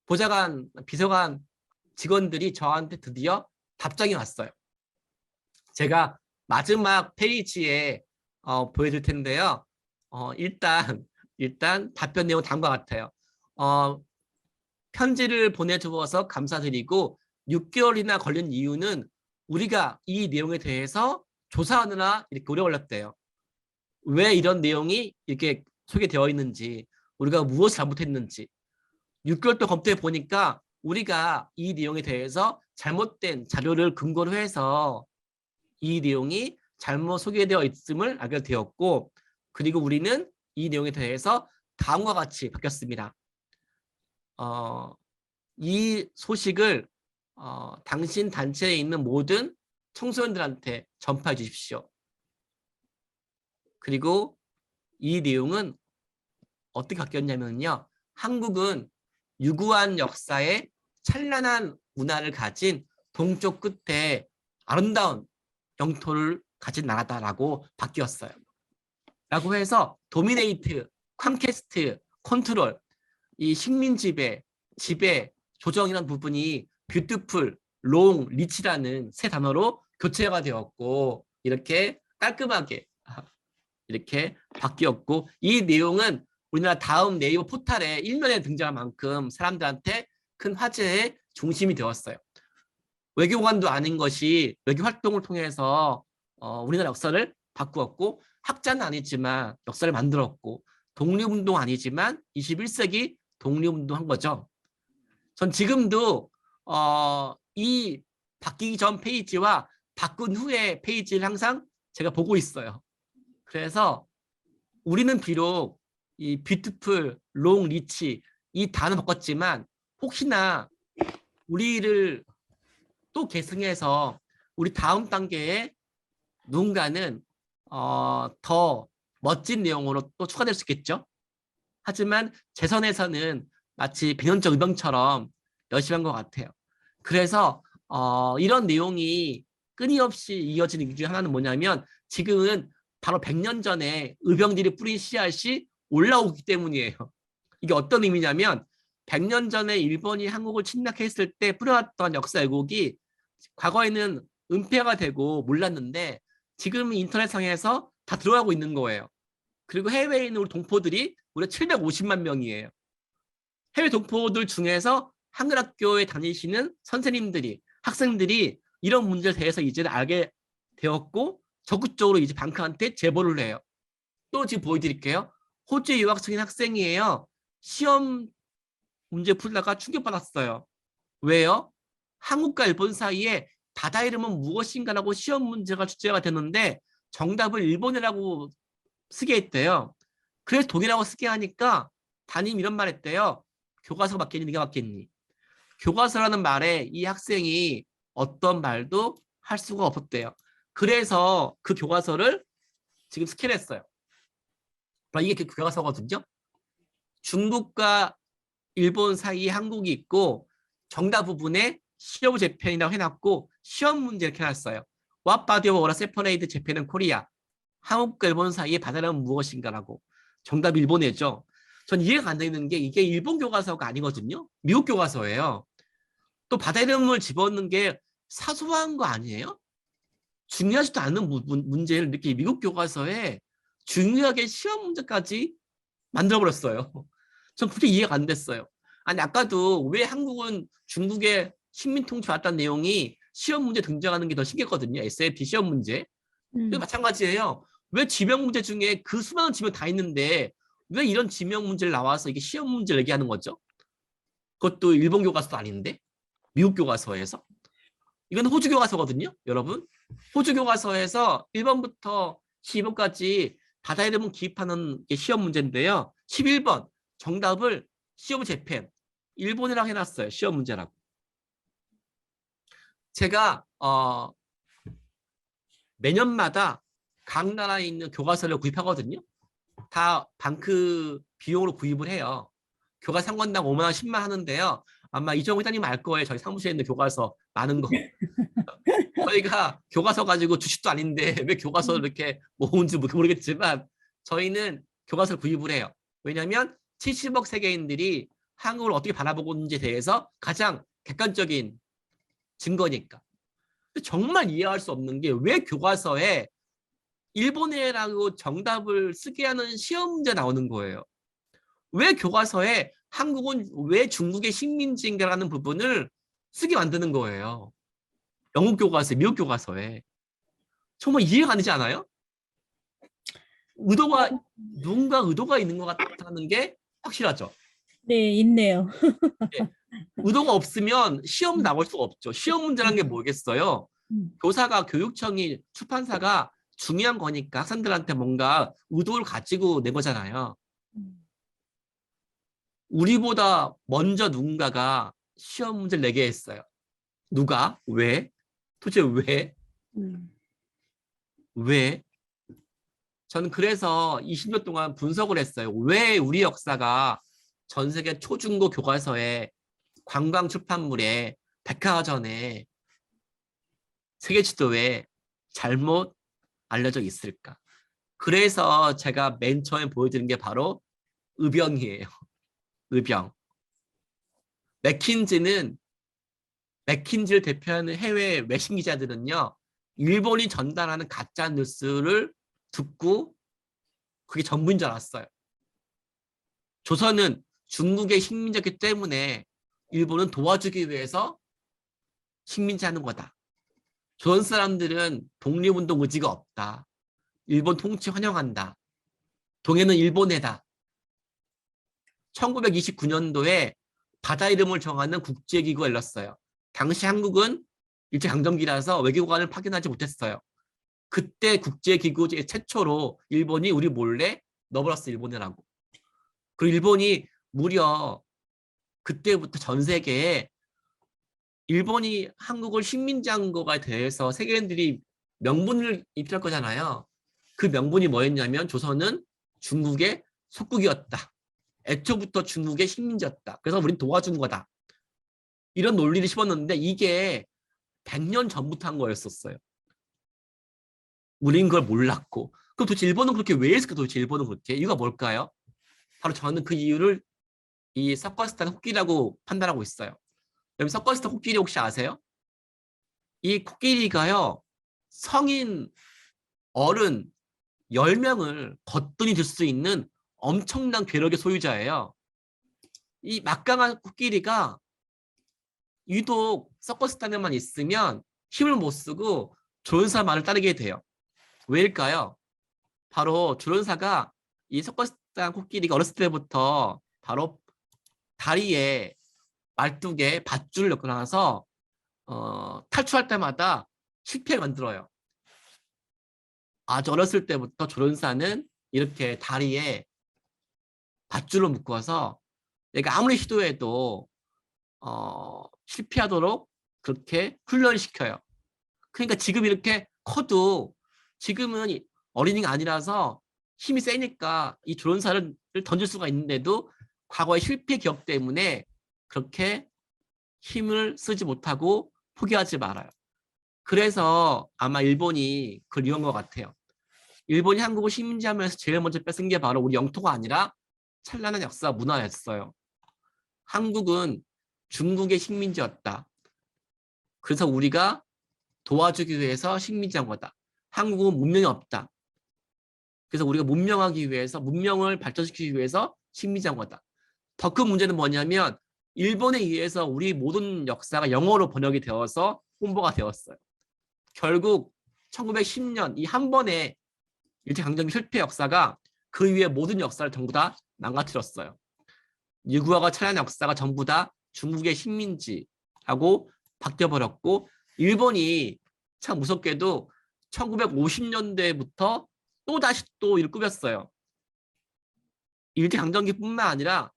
보좌관, 비서관 직원들이 저한테 드디어 답장이 왔어요. 제가 마지막 페이지에 보여줄 텐데요. 일단 답변 내용 다음과 같아요. 편지를 보내주어서 감사드리고 6개월이나 걸린 이유는 우리가 이 내용에 대해서 조사하느라 이렇게 오래 걸렸대요. 왜 이런 내용이 이렇게 소개되어 있는지, 우리가 무엇을 잘못했는지 6개월 동안 검토해 보니까 우리가 이 내용에 대해서 잘못된 자료를 근거로 해서 이 내용이 잘못 소개되어 있음을 알게 되었고, 그리고 우리는 이 내용에 대해서 다음과 같이 바뀌었습니다. 이 소식을 당신 단체에 있는 모든 청소년들한테 전파해 주십시오. 그리고 이 내용은 어떻게 바뀌었냐면요. 한국은 유구한 역사의 찬란한 문화를 가진 동쪽 끝에 아름다운 영토를 가진 나라다라고 바뀌었어요. 라고 해서 도미네이트, 콘퀘스트, 컨트롤, 이 식민 지배, 조정이라는 부분이 뷰티풀, 롱, 리치라는 세 단어로 교체가 되었고 이렇게 깔끔하게 이렇게 바뀌었고, 이 내용은 우리나라 다음 네이버 포탈에 일면에 등장할 만큼 사람들한테 큰 화제의 중심이 되었어요. 외교관도 아닌 것이 외교 활동을 통해서 우리나라 역사를 바꾸었고, 학자는 아니지만 역사를 만들었고, 독립운동 아니지만 21세기 독립운동 한 거죠. 전 지금도 이 바뀌기 전 페이지와 바꾼 후의 페이지를 항상 제가 보고 있어요. 그래서 우리는 비록 이 뷰티풀, 롱, 리치 이 단어 바꿨지만 혹시나 우리를 또 계승해서 우리 다음 단계에 누군가는 더 멋진 내용으로 또 추가될 수 있겠죠. 하지만 제 선에서는 마치 백년적 의병처럼 열심히 한 것 같아요. 그래서 이런 내용이 끊임없이 이어지는 이유 중에 하나는 뭐냐면 지금은 바로 100년 전에 의병들이 뿌린 씨앗이 올라오기 때문이에요. 이게 어떤 의미냐면 100년 전에 일본이 한국을 침략했을 때 뿌려왔던 역사 왜곡이 과거에는 은폐가 되고 몰랐는데 지금 인터넷상에서 다 들어가고 있는 거예요. 그리고 해외에 있는 우리 동포들이 무려 750만 명이에요. 해외 동포들 중에서 한글 학교에 다니시는 선생님들이, 학생들이 이런 문제에 대해서 이제 알게 되었고 적극적으로 이제 방크한테 제보를 해요. 또 지금 보여드릴게요. 호주에 유학 중인 학생이에요. 시험 문제 풀다가 충격받았어요. 왜요? 한국과 일본 사이에 바다 이름은 무엇인가라고 시험 문제가 주제가 되는데 정답을 일본이라고 쓰게 했대요. 그래서 독일이라고 쓰게 하니까 담임 이런 말 했대요. 교과서 맞겠니? 네가 맞겠니? 교과서라는 말에 이 학생이 어떤 말도 할 수가 없었대요. 그래서 그 교과서를 지금 스캔했어요. 이게 그 교과서거든요. 중국과 일본 사이에 한국이 있고 정답 부분에 시험 재팬이라고 해놨고 시험 문제 이렇게 해놨어요. What body of water separates Japan and Korea? 한국과 일본 사이의 바다는 무엇인가라고. 정답 일본어죠. 전 이해가 안 되는 게 이게 일본 교과서가 아니거든요. 미국 교과서예요. 또 바다 이름을 집어넣는 게 사소한 거 아니에요? 중요하지도 않은 문제를 이렇게 미국 교과서에 중요하게 시험 문제까지 만들어버렸어요. 전 그게 이해가 안 됐어요. 아니 아까도 왜 한국은 중국의 식민통치 왔다는 내용이 시험 문제 등장하는 게 더 신기했거든요. SAT 시험 문제. 마찬가지예요. 왜 지명 문제 중에 그 수많은 지명 다 있는데 왜 이런 지명 문제를 나와서 이게 시험 문제를 얘기하는 거죠? 그것도 일본 교과서도 아닌데 미국 교과서에서. 이건 호주 교과서거든요. 여러분. 호주 교과서에서 1번부터 12번까지 바다 이름은 기입하는 게 시험 문제인데요. 11번 정답을 시험 재팬 일본이라고 해놨어요. 시험 문제라고. 제가 매년마다 각 나라에 있는 교과서를 구입하거든요. 다 방크 비용으로 구입을 해요. 교과서 한 권당 5만 원, 10만 원 하는데요. 아마 이정호 회장님 알 거예요. 저희 사무실에 있는 교과서 많은 거. 저희가 교과서 가지고 주식도 아닌데 왜 교과서를 이렇게 모은지 모르겠지만 저희는 교과서를 구입을 해요. 왜냐하면 70억 세계인들이 한국을 어떻게 바라보고 있는지에 대해서 가장 객관적인 증거니까. 정말 이해할 수 없는 게 왜 교과서에 일본어라고 정답을 쓰게 하는 시험 문제 나오는 거예요. 왜 교과서에 한국은 왜 중국의 식민지인가라는 부분을 쓰게 만드는 거예요. 영국 교과서에, 미국 교과서에. 정말 이해가 안 되지 않아요? 누군가 의도가 있는 것 같다는 게 확실하죠. 네, 있네요. 예. 의도가 없으면 시험 나올 수가 없죠. 시험 문제라는 게 뭐겠어요? 교사가, 교육청이, 출판사가 중요한 거니까 학생들한테 뭔가 의도를 가지고 낸 거잖아요. 우리보다 먼저 누군가가 시험 문제를 내게 했어요. 누가? 왜? 도대체 왜? 왜? 저는 그래서 20년 동안 분석을 했어요. 왜 우리 역사가 전 세계 초중고 교과서에, 관광 출판물에, 백화전에, 세계 지도에 잘못 알려져 있을까? 그래서 제가 맨 처음에 보여드린 게 바로 의병이에요. 의병. 맥킨지를 대표하는 해외 외신 기자들은요, 일본이 전달하는 가짜 뉴스를 듣고 그게 전부인 줄 알았어요. 조선은 중국의 식민지였기 때문에 일본은 도와주기 위해서 식민지하는 거다. 조선 사람들은 독립운동 의지가 없다. 일본 통치 환영한다. 동해는 일본해다. 1929년도에 바다 이름을 정하는 국제기구가 열렸어요. 당시 한국은 일제강점기라서 외교관을 파견하지 못했어요. 그때 국제기구 최초로 일본이 우리 몰래 넣어버렸어, 일본이라고. 그리고 일본이 무려 그때부터 전 세계에 일본이 한국을 식민지한 거에 대해서 세계인들이 명분을 입힐 거잖아요. 그 명분이 뭐였냐면 조선은 중국의 속국이었다. 애초부터 중국의 식민지였다. 그래서 우린 도와준 거다. 이런 논리를 심었는데 이게 100년 전부터 한 거였었어요. 우린 그걸 몰랐고. 그럼 도대체 일본은 그렇게 왜 했을까? 도대체 일본은 그렇게? 이유가 뭘까요? 바로 저는 그 이유를 이 석가스탄 코끼리라고 판단하고 있어요. 여러분 석가스탄 코끼리 혹시 아세요? 이 코끼리가요. 성인 어른 10명을 거뜬히 들 수 있는 엄청난 괴력의 소유자예요. 이 막강한 코끼리가 유독 서커스단에만 있으면 힘을 못 쓰고 조련사 말을 따르게 돼요. 왜일까요? 바로 조련사가 이 서커스단 코끼리가 어렸을 때부터 바로 다리에 말뚝에 밧줄을 넣어놔서 탈출할 때마다 실패를 만들어요. 아주 어렸을 때부터 조련사는 이렇게 다리에 밧줄로 묶어서 얘가 아무리 시도해도 실패하도록 그렇게 훈련을 시켜요. 그러니까 지금 이렇게 커도 지금은 어린이가 아니라서 힘이 세니까 이 조련사를 던질 수가 있는데도 과거의 실패 기억 때문에 그렇게 힘을 쓰지 못하고 포기하지 말아요. 그래서 아마 일본이 그걸 이용한 것 같아요. 일본이 한국을 식민지하면서 제일 먼저 뺏은 게 바로 우리 영토가 아니라 찬란한 역사 문화였어요. 한국은 중국의 식민지였다. 그래서 우리가 도와주기 위해서 식민지한 거다. 한국은 문명이 없다. 그래서 우리가 문명하기 위해서, 문명을 발전시키기 위해서 식민지한 거다. 더 큰 문제는 뭐냐면 일본에 의해서 우리 모든 역사가 영어로 번역이 되어서 홍보가 되었어요. 결국 1910년 이 한 번의 일제강점기 실패 역사가 그 위에 모든 역사를 전부 다 망가뜨렸어요. 유구화가 찬란한 역사가 전부 다 중국의 식민지하고 바뀌어버렸고 일본이 참 무섭게도 1950년대부터 또다시 또 이를 꾸몄어요. 일제강점기뿐만 아니라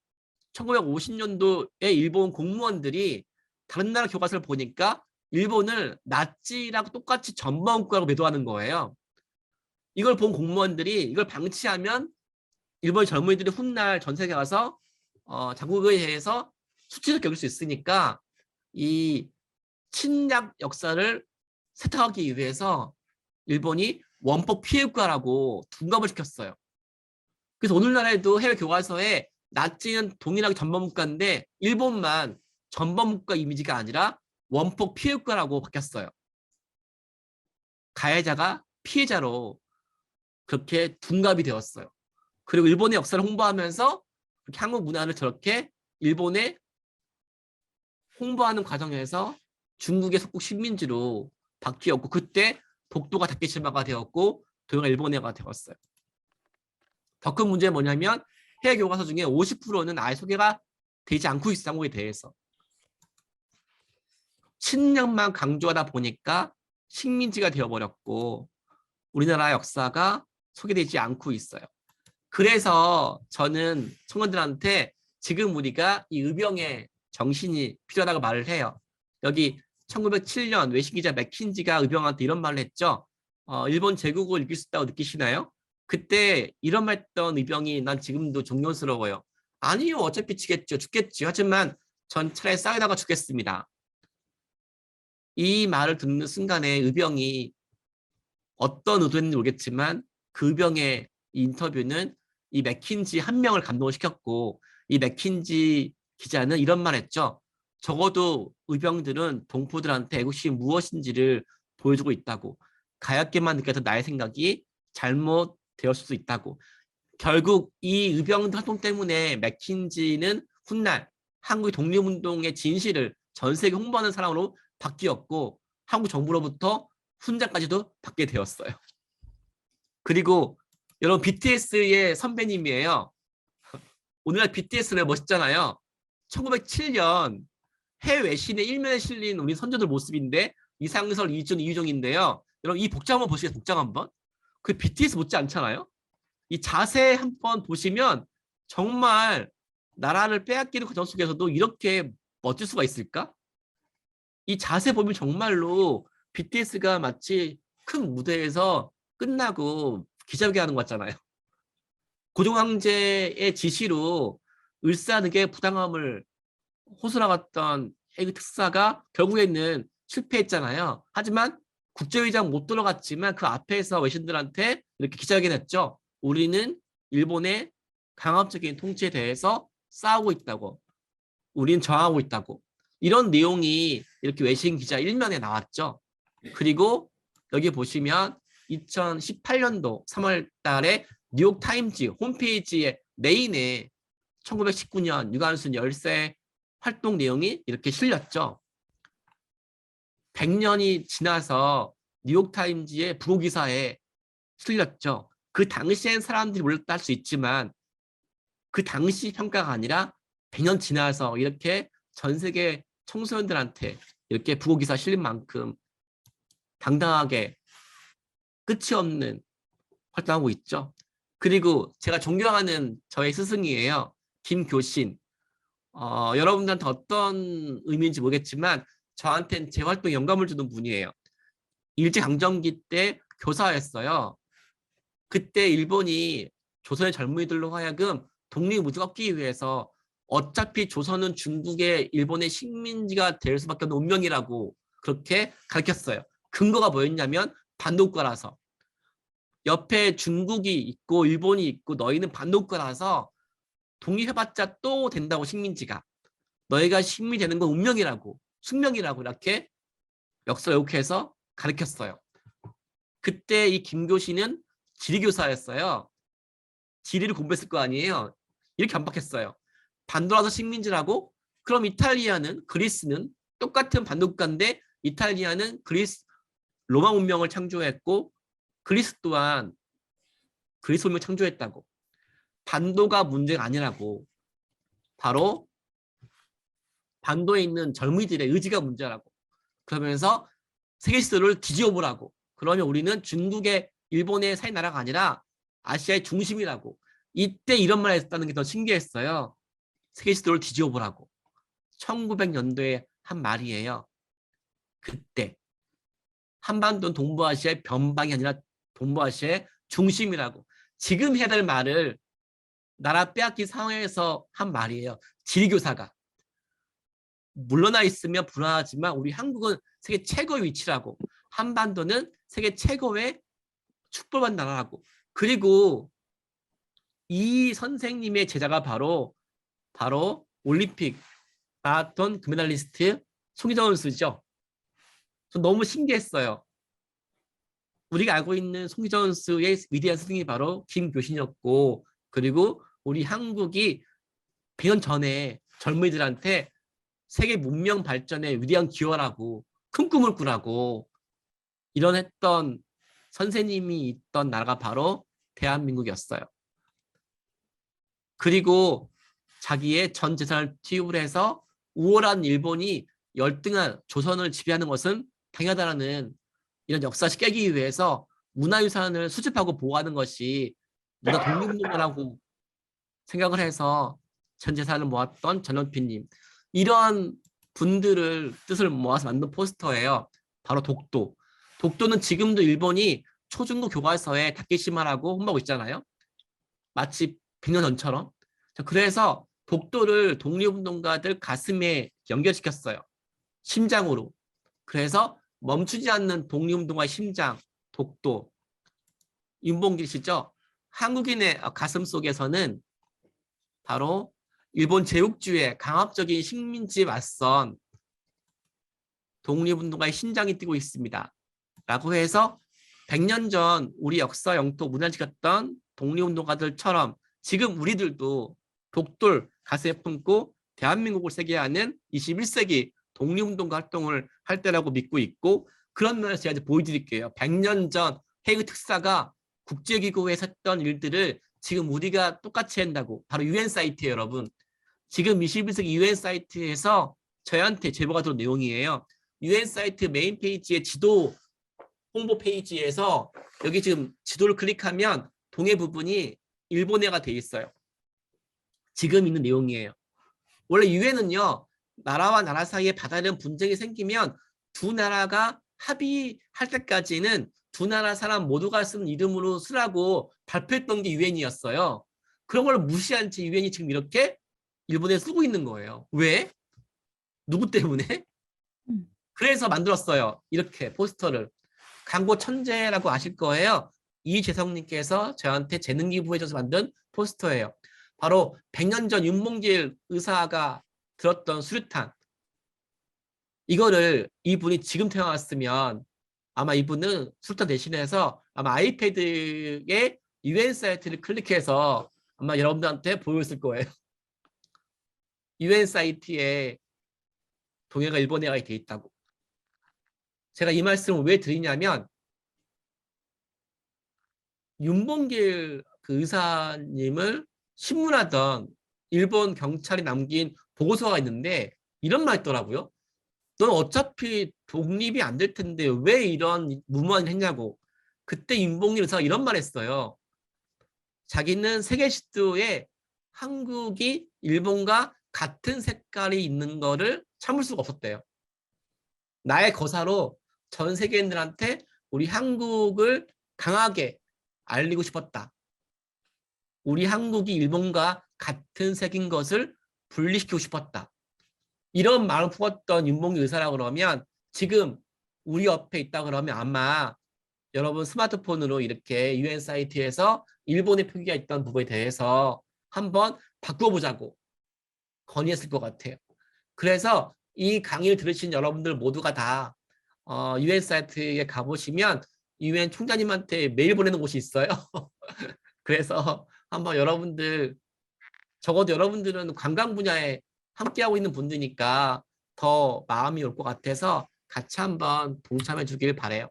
1950년도에 일본 공무원들이 다른 나라 교과서를 보니까 일본을 나치라고 똑같이 전범국가라고 매도하는 거예요. 이걸 본 공무원들이 이걸 방치하면 일본 젊은이들이 훗날 전 세계 가서 자국에 대해서 수치를 겪을 수 있으니까 이侵약 역사를 세탁하기 위해서 일본이 원폭 피해국가라고 둔갑을 시켰어요. 그래서 오늘날에도 해외 교과서에 나치는 동일하게 전범국가인데 일본만 전범국가 이미지가 아니라 원폭 피해국가라고 바뀌었어요. 가해자가 피해자로 그렇게 둔갑이 되었어요. 그리고 일본의 역사를 홍보하면서 한국 문화를 저렇게 일본에 홍보하는 과정에서 중국의 속국 식민지로 바뀌었고 그때 독도가 다케시마가 되었고 도요가 일본해가 되었어요. 더 큰 문제는 뭐냐면 해외 교과서 중에 50%는 아예 소개가 되지 않고 있어 한국에 대해서. 침략만 강조하다 보니까 식민지가 되어버렸고 우리나라 역사가 소개되지 않고 있어요. 그래서 저는 청년들한테 지금 우리가 이 의병의 정신이 필요하다고 말을 해요. 여기 1907년 외신기자 맥킨지가 의병한테 이런 말을 했죠. 일본 제국을 이길 수 있다고 느끼시나요? 그때 이런 말 했던 의병이 난 지금도 존경스러워요. 아니요, 어차피 지겠죠, 죽겠죠. 하지만 전 차라리 싸우다가 죽겠습니다. 이 말을 듣는 순간에 의병이 어떤 의도였는지 모르겠지만 그 의병의 이 인터뷰는 이 맥킨지 한 명을 감동을 시켰고 이 맥킨지 기자는 이런 말 했죠. 적어도 의병들은 동포들한테 애국심이 무엇인지를 보여주고 있다고. 가엾게만 느꼈던 나의 생각이 잘못되었을 수도 있다고. 결국 이 의병들 활동 때문에 맥킨지는 훗날 한국의 독립운동의 진실을 전 세계 홍보하는 사람으로 바뀌었고 한국 정부로부터 훈장까지도 받게 되었어요. 그리고 여러분 BTS의 선배님이에요. 오늘날 BTS는 멋있잖아요. 1907년 해외 외신의 일면에 실린 우리 선조들 모습인데 이상설, 이준, 이유정인데요. 여러분 이 복장 한번 보시겠어요? 복장 한번. 그 BTS 못지 않잖아요. 이 자세 한번 보시면 정말 나라를 빼앗기는 과정 속에서도 이렇게 멋질 수가 있을까? 이 자세 보면 정말로 BTS가 마치 큰 무대에서 끝나고 기자회견하는 것 같잖아요. 고종황제의 지시로 을사늑의 부당함을 호소나갔던 해외 특사가 결국에는 실패했잖아요. 하지만 국제회의장 못 들어갔지만 그 앞에서 외신들한테 이렇게 기자회견했죠. 우리는 일본의 강압적인 통치에 대해서 싸우고 있다고. 우리는 저항하고 있다고. 이런 내용이 이렇게 외신 기자 일면에 나왔죠. 그리고 여기 보시면 2018년도 3월 달에 뉴욕타임즈 홈페이지에 메인에 1919년 유관순 열세 활동 내용이 이렇게 실렸죠. 100년이 지나서 뉴욕타임즈의 부고기사에 실렸죠. 그 당시엔 사람들이 몰랐다 할 수 있지만 그 당시 평가가 아니라 100년 지나서 이렇게 전 세계 청소년들한테 이렇게 부고기사 실린 만큼 당당하게 끝이 없는 활동하고 있죠. 그리고 제가 존경하는 저의 스승이에요. 김교신. 여러분들한테 어떤 의미인지 모르겠지만 저한테는 제 활동에 영감을 주는 분이에요. 일제강점기 때 교사였어요. 그때 일본이 조선의 젊은이들로 하여금 독립무주가 없기 위해서 어차피 조선은 중국의 일본의 식민지가 될 수밖에 없는 운명이라고 그렇게 가르쳤어요. 근거가 뭐였냐면 반독과라서. 옆에 중국이 있고 일본이 있고 너희는 반독과라서 독립해봤자 또 된다고 식민지가. 너희가 식민이 되는 건 운명이라고 숙명이라고 이렇게 역사를 왜곡해서 가르쳤어요. 그때 이 김교신은 지리교사였어요. 지리를 공부했을 거 아니에요. 이렇게 반박했어요. 반도라서 식민지라고? 그럼 이탈리아는 그리스는 똑같은 반독과인데 이탈리아는 그리스 로마 문명을 창조했고 그리스 또한 그리스 문명을 창조했다고. 반도가 문제가 아니라고. 바로 반도에 있는 젊은이들의 의지가 문제라고. 그러면서 세계 지도를 뒤집어 보라고. 그러면 우리는 중국의 일본의 사이 나라가 아니라 아시아의 중심이라고. 이때 이런 말을 했다는 게 더 신기했어요. 세계 지도를 뒤집어 보라고. 1900년도에 한 말이에요. 그때 한반도는 동부아시아의 변방이 아니라 동부아시아의 중심이라고. 지금 해야 될 말을 나라 빼앗긴 상황에서 한 말이에요. 지리교사가. 물러나 있으면 불안하지만 우리 한국은 세계 최고의 위치라고. 한반도는 세계 최고의 축복받은 나라라고. 그리고 이 선생님의 제자가 바로 올림픽 마라톤 금메달리스트 송희정 선수죠. 저 너무 신기했어요. 우리가 알고 있는 송희정 선수의 위대한 스승이 바로 김교신이었고, 그리고 우리 한국이 100년 전에 젊은이들한테 세계 문명 발전에 위대한 기여라고 큰 꿈을 꾸라고 이런 했던 선생님이 있던 나라가 바로 대한민국이었어요. 그리고 자기의 전 재산을 투입을 해서 우월한 일본이 열등한 조선을 지배하는 것은 당연하다는 이런 역사를 깨기 위해서 문화유산을 수집하고 보호하는 것이 문화 독립운동가라고 생각을 해서 전 재산을 모았던 전원필님, 이런 분들을 뜻을 모아서 만든 포스터예요. 바로 독도. 독도는 지금도 일본이 초중고 교과서에 다케시마라고 홍보하고 있잖아요. 마치 100년 전처럼. 그래서 독도를 독립운동가들 가슴에 연결시켰어요. 심장으로. 그래서 멈추지 않는 독립운동가의 심장, 독도. 윤봉길 씨죠. 한국인의 가슴 속에서는 바로 일본 제국주의의 강압적인 식민지에 맞선 독립운동가의 심장이 뛰고 있습니다. 라고 해서 100년 전 우리 역사 영토 문화를 지켰던 독립운동가들처럼 지금 우리들도 독도를 가슴에 품고 대한민국을 세계하는 21세기 독립운동가 활동을 할 때라고 믿고 있고, 그런 면에서 제가 이제 보여드릴게요. 100년 전 헤이그 특사가 국제기구에서 했던 일들을 지금 우리가 똑같이 한다고. 바로 UN 사이트예요, 여러분. 지금 21세기 UN 사이트에서 저희한테 제보가 들어온 내용이에요. UN 사이트 메인 페이지의 지도 홍보 페이지에서 여기 지금 지도를 클릭하면 동해 부분이 일본해가 돼 있어요. 지금 있는 내용이에요. 원래 UN은요, 나라와 나라 사이에 바다는 분쟁이 생기면 두 나라가 합의할 때까지는 두 나라 사람 모두가 쓰는 이름으로 쓰라고 발표했던 게 UN이었어요. 그런 걸 무시한 채 UN이 지금 이렇게 일본에 쓰고 있는 거예요. 왜? 누구 때문에? 그래서 만들었어요. 이렇게 포스터를. 광고 천재라고 아실 거예요. 이재성님께서 저한테 재능 기부해줘서 만든 포스터예요. 바로 100년 전 윤봉길 의사가 들었던 수류탄. 이거를 이분이 지금 태어났으면 아마 이분은 수류탄 대신해서 아마 아이패드에 UN 사이트를 클릭해서 아마 여러분들한테 보였을 거예요. UN 사이트에 동해가 일본해가 돼 있다고. 제가 이 말씀을 왜 드리냐면 윤봉길 그 의사님을 신문하던 일본 경찰이 남긴 보고서가 있는데 이런 말 있더라고요. 넌 어차피 독립이 안 될 텐데 왜 이런 무모한 일을 했냐고. 그때 윤봉길 의사가 이런 말 했어요. 자기는 세계 지도에 한국이 일본과 같은 색깔이 있는 거를 참을 수가 없었대요. 나의 거사로 전 세계인들한테 우리 한국을 강하게 알리고 싶었다. 우리 한국이 일본과 같은 색인 것을 분리시키고 싶었다. 이런 마음을 품었던 윤봉길 의사라 그러면 지금 우리 옆에 있다 그러면 아마 여러분 스마트폰으로 이렇게 UN 사이트에서 일본의 표기가 있던 부분에 대해서 한번 바꿔보자고 건의했을 것 같아요. 그래서 이 강의를 들으신 여러분들 모두가 다 UN 사이트에 가보시면 UN 총장님한테 메일 보내는 곳이 있어요. 그래서 한번 여러분들, 적어도 여러분들은 관광 분야에 함께하고 있는 분들이니까 더 마음이 올 것 같아서 같이 한번 동참해 주길 바래요.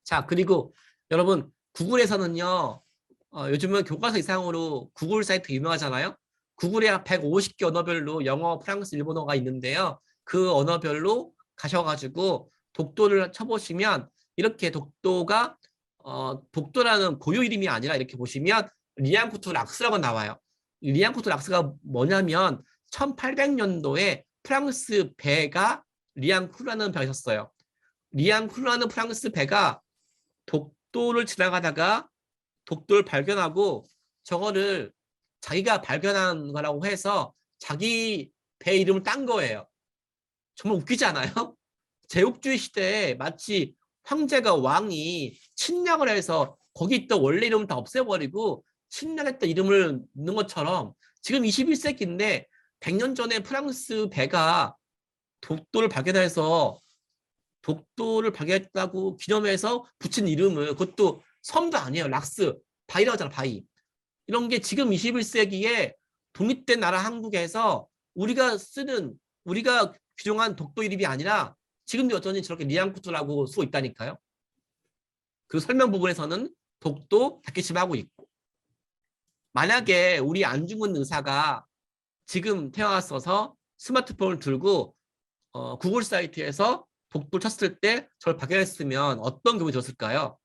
자, 그리고 여러분 구글에서는요, 요즘은 교과서 이상으로 구글 사이트 유명하잖아요. 구글에 150개 언어별로 영어, 프랑스, 일본어가 있는데요. 그 언어별로 가셔가지고 독도를 쳐보시면 이렇게 독도가 독도라는 고유 이름이 아니라 이렇게 보시면 리앙쿠트 락스라고 나와요. 리앙쿠트 락스가 뭐냐면 1800년도에 프랑스 배가 리앙쿠르라는 배가 있었어요. 리앙쿠르라는 프랑스 배가 독도를 지나가다가 독도를 발견하고 저거를 자기가 발견한 거라고 해서 자기 배 이름을 딴 거예요. 정말 웃기지 않아요? 제국주의 시대에 마치 황제가 왕이 침략을 해서 거기 있던 원래 이름을 다 없애버리고 침략했던 이름을 넣는 것처럼 지금 21세기인데 100년 전에 프랑스 배가 독도를 발견해서 독도를 발견했다고 기념해서 붙인 이름을, 그것도 섬도 아니에요. 락스, 바이라고 하잖아, 바이. 이런 게 지금 21세기에 독립된 나라 한국에서 우리가 규정한 독도 이름이 아니라 지금도 여전히 저렇게 리앙쿠투라고 쓰고 있다니까요. 그 설명 부분에서는 독도 다케시마 하고 있고, 만약에 우리 안중근 의사가 지금 태어났어서 스마트폰을 들고 구글 사이트에서 독도를 쳤을 때 저를 발견했으면 어떤 기분이 들었을까요?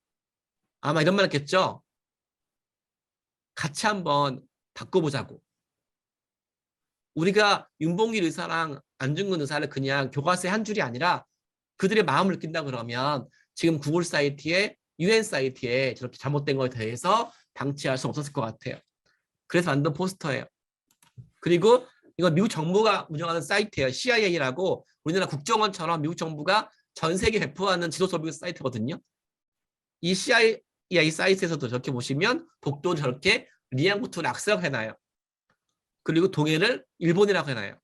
아마 이런 말 했겠죠. 같이 한번 바꿔보자고. 우리가 윤봉길 의사랑 안중근 의사를 그냥 교과서의 한 줄이 아니라 그들의 마음을 느낀다 그러면 지금 구글 사이트에 UN 사이트에 저렇게 잘못된 거에 대해서 방치할 수 없었을 것 같아요. 그래서 만든 포스터예요. 그리고 이건 미국 정부가 운영하는 사이트예요. CIA라고 우리나라 국정원처럼 미국 정부가 전 세계 배포하는 지도 서비스 사이트거든요. 이 CIA 사이트에서도 저렇게 보시면 독도를 저렇게 리앙쿠투 락스라고 해놔요. 그리고 동해를 일본이라고 해놔요.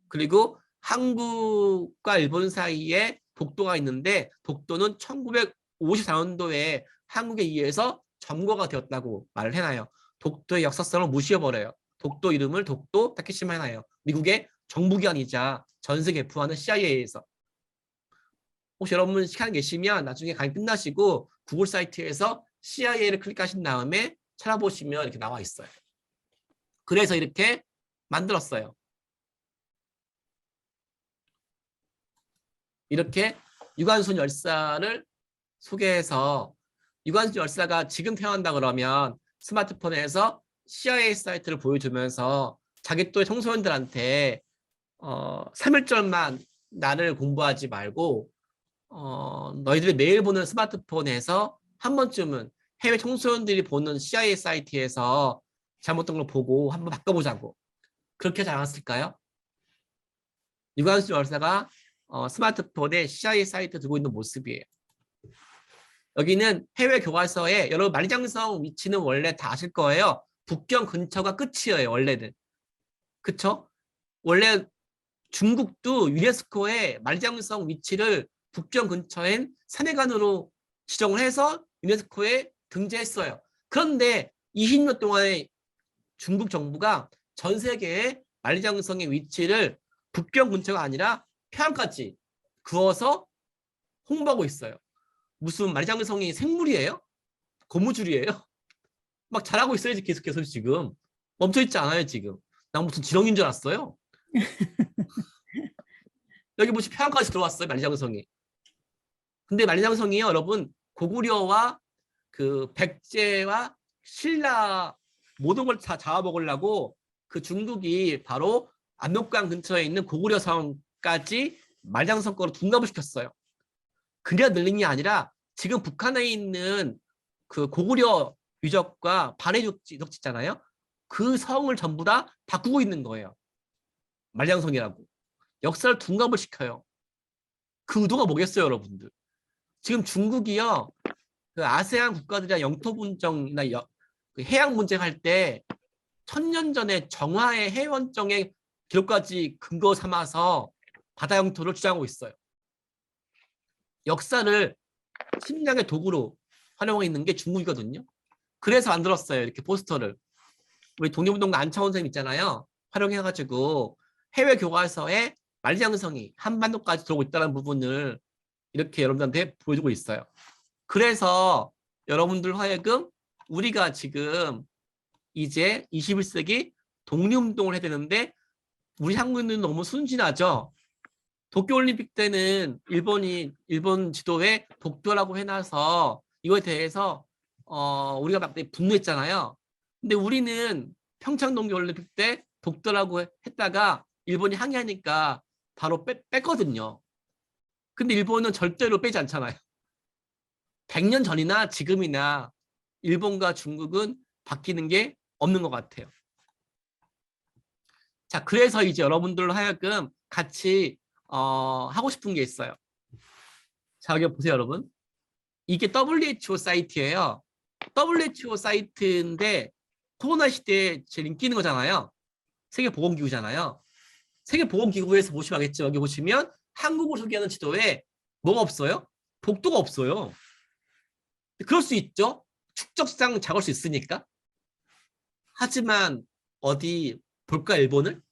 그리고 한국과 일본 사이에 독도가 있는데 독도는 1954년도에 한국에 의해서 점거가 되었다고 말을 해놔요. 독도의 역사성을 무시해버려요. 독도 이름을 독도 타케시마 해놔요. 미국의 정부기관이자 전세계 배포하는 CIA에서. 혹시 여러분 시간 계시면 나중에 강의 끝나시고 구글 사이트에서 CIA를 클릭하신 다음에 찾아보시면 이렇게 나와 있어요. 그래서 이렇게 만들었어요. 이렇게 유관순 열사를 소개해서 유관순 열사가 지금 태어난다 그러면 스마트폰에서 CIA 사이트를 보여주면서 자기 또의 청소년들한테 3일절만 나를 공부하지 말고 너희들이 매일 보는 스마트폰에서 한 번쯤은 해외 청소년들이 보는 CIA 사이트에서 잘못된 걸 보고 한번 바꿔보자고. 그렇게 하지 않았을까요? 유관순 열사가 스마트폰에 CIA 사이트 두고 있는 모습이에요. 여기는 해외 교과서에 여러분 만리장성 위치는 원래 다 아실 거예요. 북경 근처가 끝이에요. 원래는. 그쵸? 원래 중국도 유네스코에 만리장성 위치를 북경 근처엔 산해관으로 지정을 해서 유네스코에 등재했어요. 그런데 20년 동안에 중국 정부가 전 세계에 만리장성의 위치를 북경 근처가 아니라 평양까지 그어서 홍보하고 있어요. 무슨 만리장성이 생물이에요? 고무줄이에요? 막 잘하고 있어야지 계속해서 지금. 멈춰있지 않아요 지금. 나 무슨 지렁이인 줄 알았어요. 여기 보시 평양까지 들어왔어요 만리장성이. 근데 만리장성이요 여러분 고구려와 그 백제와 신라 모든 걸 다 잡아먹으려고 그 중국이 바로 압록강 근처에 있는 고구려 성까지 만리장성 거로 둔갑을 시켰어요. 그냥 늘린 게 아니라 지금 북한에 있는 그 고구려 유적과 발해 유적 있잖아요. 그 성을 전부 다 바꾸고 있는 거예요. 만리장성이라고. 역사를 둔갑을 시켜요. 그 의도가 뭐겠어요, 여러분들? 지금 중국이요. 그 아세안 국가들이랑 영토 분쟁이나 그 해양 분쟁할 때 1000년 전에 정화의 해원정의 기록까지 근거 삼아서 바다 영토를 주장하고 있어요. 역사를 침략의 도구로 활용하고 있는 게 중국이거든요. 그래서 만들었어요. 이렇게 포스터를. 우리 독립운동가 안창원 선생님 있잖아요. 활용해가지고 해외 교과서에 만리장성이 한반도까지 들어오고 있다는 부분을 이렇게 여러분들한테 보여주고 있어요. 그래서 여러분들 하여금 우리가 지금 이제 21세기 독립운동을 해야 되는데 우리 한국인은 너무 순진하죠. 도쿄올림픽 때는 일본 지도에 독도라고 해놔서 이거에 대해서 우리가 막 분노했잖아요. 근데 우리는 평창 동계올림픽 때 독도라고 했다가 일본이 항의하니까 바로 뺐거든요. 근데 일본은 절대로 빼지 않잖아요. 100년 전이나 지금이나 일본과 중국은 바뀌는 게 없는 것 같아요. 자, 그래서 이제 여러분들로 하여금 같이 하고 싶은 게 있어요. 자, 여기 보세요, 여러분. 이게 WHO 사이트예요. WHO 사이트인데 코로나 시대에 제일 인기 있는 거잖아요. 세계보건기구잖아요. 세계보건기구에서 보시면 알겠죠. 여기 보시면 한국을 소개하는 지도에 뭐가 없어요? 독도가 없어요. 그럴 수 있죠. 축적상 작을 수 있으니까. 하지만 어디 볼까 일본을?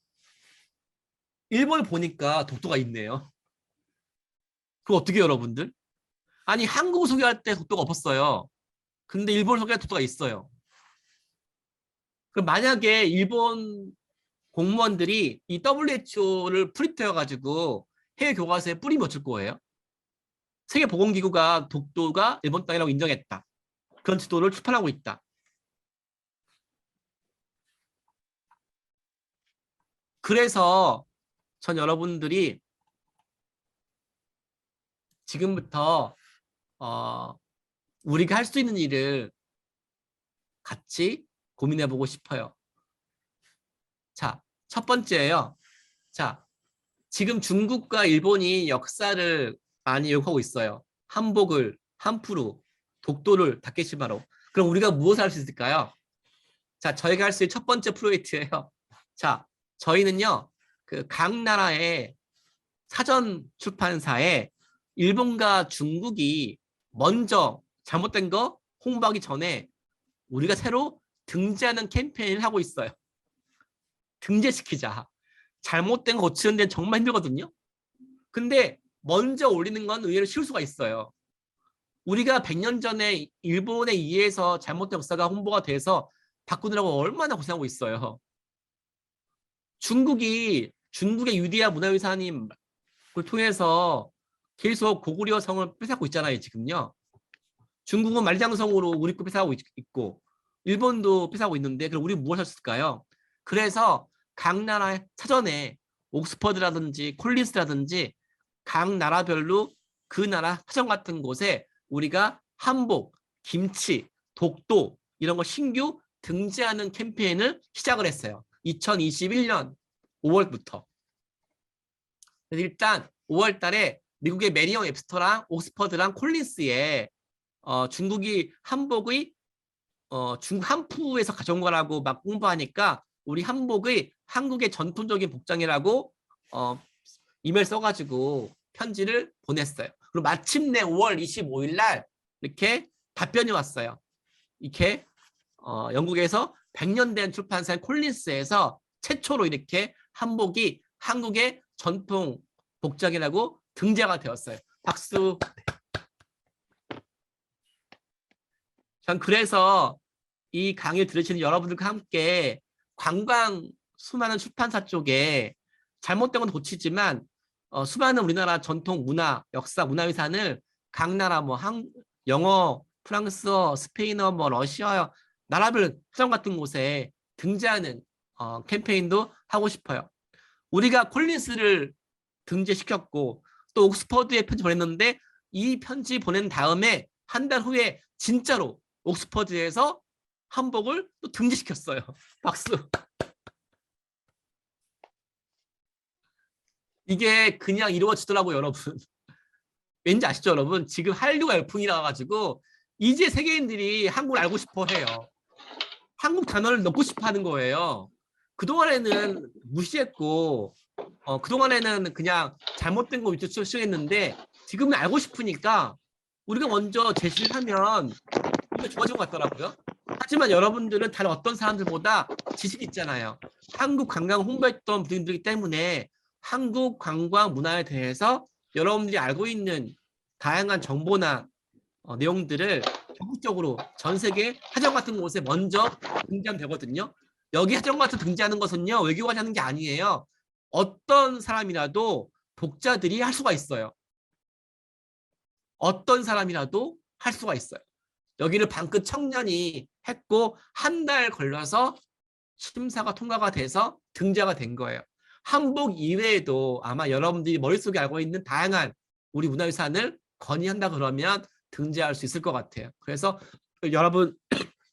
일본을 보니까 독도가 있네요. 그럼 어떻게 해요, 여러분들? 아니 한국 소개할 때 독도가 없었어요. 근데 일본 소개할 때 독도가 있어요. 그럼 만약에 일본 공무원들이 이 WHO를 프린트해가지고 해외 교과서에 뿌리면 어쩔 거예요? 세계보건기구가 독도가 일본 땅이라고 인정했다. 그런 지도를 출판하고 있다. 그래서 전 여러분들이 지금부터 우리가 할 수 있는 일을 같이 고민해보고 싶어요. 자, 첫 번째예요. 자, 지금 중국과 일본이 역사를 많이 욕하고 있어요. 한복을, 한푸르, 독도를 다케시마로. 그럼 우리가 무엇을 할 수 있을까요? 자, 저희가 할 수 있는 첫 번째 프로젝트예요. 자, 저희는요, 그 각 나라의 사전 출판사에 일본과 중국이 먼저 잘못된 거 홍보하기 전에 우리가 새로 등재하는 캠페인을 하고 있어요. 등재시키자. 잘못된 거 고치는 데는 정말 힘들거든요. 근데 먼저 올리는 건 의외로 쉬울 수가 있어요. 우리가 100년 전에 일본에 의해서 잘못된 역사가 홍보가 돼서 바꾸느라고 얼마나 고생하고 있어요. 중국의 유디아 문화유산을 통해서 계속 고구려 성을 뺏어가고 있잖아요, 지금요. 중국은 만리장성으로 우리 거 뺏어가고 있고 일본도 뺏어가고 있는데 그럼 우리 무엇을 했을까요? 그래서 각 나라의 사전에 옥스퍼드라든지 콜린스라든지 각 나라별로 그 나라 사전 같은 곳에 우리가 한복, 김치, 독도 이런 거 신규 등재하는 캠페인을 시작을 했어요. 2021년 5월부터. 일단 5월 달에 미국의 메리엄 웹스터랑 옥스퍼드랑 콜린스에 중국이 한복의 중국 한푸에서 가져온 거라고 막 공부하니까 우리 한복의 한국의 전통적인 복장이라고 이메일 써가지고 편지를 보냈어요. 그리고 마침내 5월 25일 날 이렇게 답변이 왔어요. 이렇게 영국에서 100년 된 출판사인 콜린스에서 최초로 이렇게 한복이 한국의 전통 복장이라고 등재가 되었어요. 박수. 전 그래서 이 강의를 들으시는 여러분들과 함께 관광 수많은 출판사 쪽에 잘못된 건 고치지만 수많은 우리나라 전통 문화, 역사, 문화유산을 각 나라 뭐 영어, 프랑스어, 스페인어, 뭐 러시아어 나라별 사전 같은 곳에 등재하는 캠페인도 하고 싶어요. 우리가 콜린스를 등재시켰고 또 옥스퍼드에 편지 보냈는데 이 편지 보낸 다음에 한 달 후에 진짜로 옥스퍼드에서 한복을 또 등재시켰어요. 박수. 이게 그냥 이루어지더라고요, 여러분. 왠지 아시죠, 여러분? 지금 한류가 열풍이라 가지고 이제 세계인들이 한국을 알고 싶어 해요. 한국 단어를 넣고 싶어 하는 거예요. 그동안에는 무시했고 그동안에는 그냥 잘못된 거 위주로 추측했는데 지금은 알고 싶으니까 우리가 먼저 제시를 하면 이게 좋아진 것 같더라고요. 하지만 여러분들은 다른 어떤 사람들보다 지식이 있잖아요. 한국 관광 홍보했던 분들이기 때문에 한국 관광 문화에 대해서 여러분들이 알고 있는 다양한 정보나 내용들을 적극적으로 전 세계 하정 같은 곳에 먼저 등재하면 되거든요. 여기 하정 같은 등재하는 것은요, 외교관이 하는 게 아니에요. 어떤 사람이라도 독자들이 할 수가 있어요. 어떤 사람이라도 할 수가 있어요. 여기를 방끝 청년이 했고 한 달 걸려서 심사가 통과가 돼서 등재가 된 거예요. 한복 이외에도 아마 여러분들이 머릿속에 알고 있는 다양한 우리 문화유산을 건의한다 그러면 등재할 수 있을 것 같아요. 그래서 여러분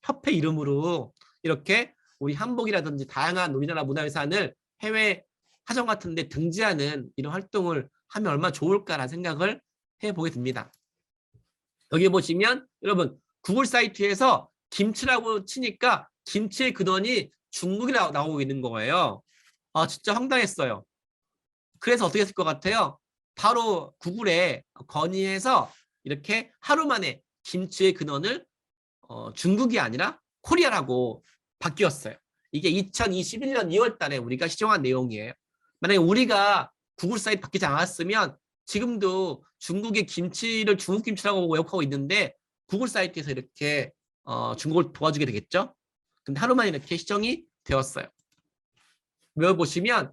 협회 이름으로 이렇게 우리 한복이라든지 다양한 우리나라 문화유산을 해외 하정 같은 데 등재하는 이런 활동을 하면 얼마나 좋을까라는 생각을 해보게 됩니다. 여기 보시면 여러분 구글 사이트에서 김치라고 치니까 김치의 근원이 중국이라고 나오고 있는 거예요. 아 진짜 황당했어요. 그래서 어떻게 했을 것 같아요? 바로 구글에 건의해서 이렇게 하루 만에 김치의 근원을 중국이 아니라 코리아라고 바뀌었어요. 이게 2021년 2월 달에 우리가 시정한 내용이에요. 만약에 우리가 구글 사이트 바뀌지 않았으면 지금도 중국의 김치를 중국 김치라고 왜곡하고 있는데 구글 사이트에서 이렇게 중국을 도와주게 되겠죠. 근데 하루만에 이렇게 시정이 되었어요. 여기 보시면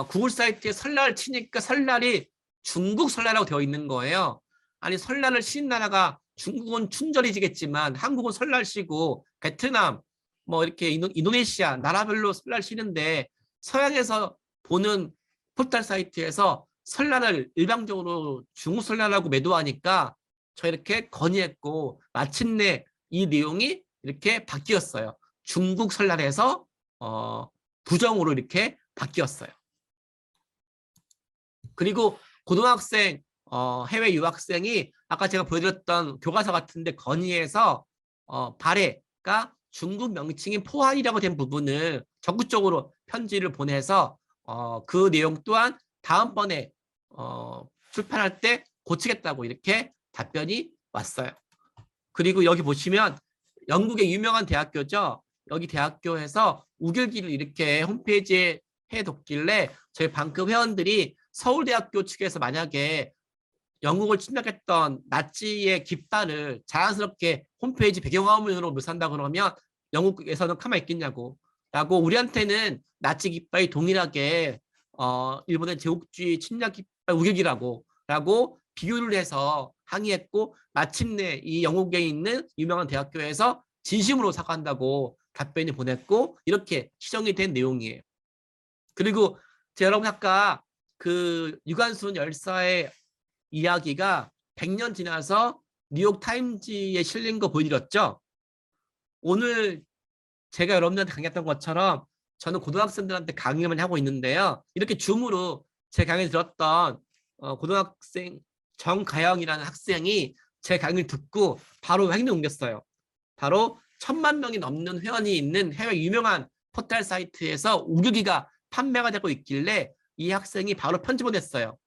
구글 사이트에 설날을 치니까 설날이 중국 설날이라고 되어 있는 거예요. 아니 설날을 쉬는 나라가 중국은 춘절이지겠지만 한국은 설날 쉬고 베트남 뭐 이렇게 인도네시아 나라별로 설날 쉬는데 서양에서 보는 포털 사이트에서 설날을 일방적으로 중국 설날하고 매도하니까 저 이렇게 건의했고 마침내 이 내용이 이렇게 바뀌었어요. 중국 설날에서 부정으로 이렇게 바뀌었어요. 그리고 고등학생 해외 유학생이 아까 제가 보여드렸던 교과서 같은데 건의해서 발해가 중국 명칭인 포한이라고 된 부분을 적극적으로 편지를 보내서 그 내용 또한 다음번에 출판할 때 고치겠다고 이렇게 답변이 왔어요. 그리고 여기 보시면 영국의 유명한 대학교죠. 여기 대학교에서 우길기를 이렇게 홈페이지에 해뒀길래 저희 방크 회원들이 서울대학교 측에서 만약에 영국을 침략했던 나치의 깃발을 자연스럽게 홈페이지 배경화면으로 묘사한다 그러면 영국에서는 가만히 있겠냐고 라고 우리한테는 나치 깃발이 동일하게 일본의 제국주의 침략 깃발 우길기라고 비교를 해서 항의했고 마침내 이 영국에 있는 유명한 대학교에서 진심으로 사과한다고 답변이 보냈고 이렇게 시정이 된 내용이에요. 그리고 제가 여러분 아까 그 유관순 열사의 이야기가 100년 지나서 뉴욕 타임즈에 실린 거 보여드렸죠. 오늘 제가 여러분들한테 강의했던 것처럼 저는 고등학생들한테 강의만 하고 있는데요. 이렇게 줌으로 제 강의 들었던 고등학생 정가영이라는 학생이 제 강의를 듣고 바로 행동 옮겼어요. 바로 1000만 명이 넘는 회원이 있는 해외 유명한 포털 사이트에서 우길기가 판매가 되고 있길래 이 학생이 바로 편지 보냈어요.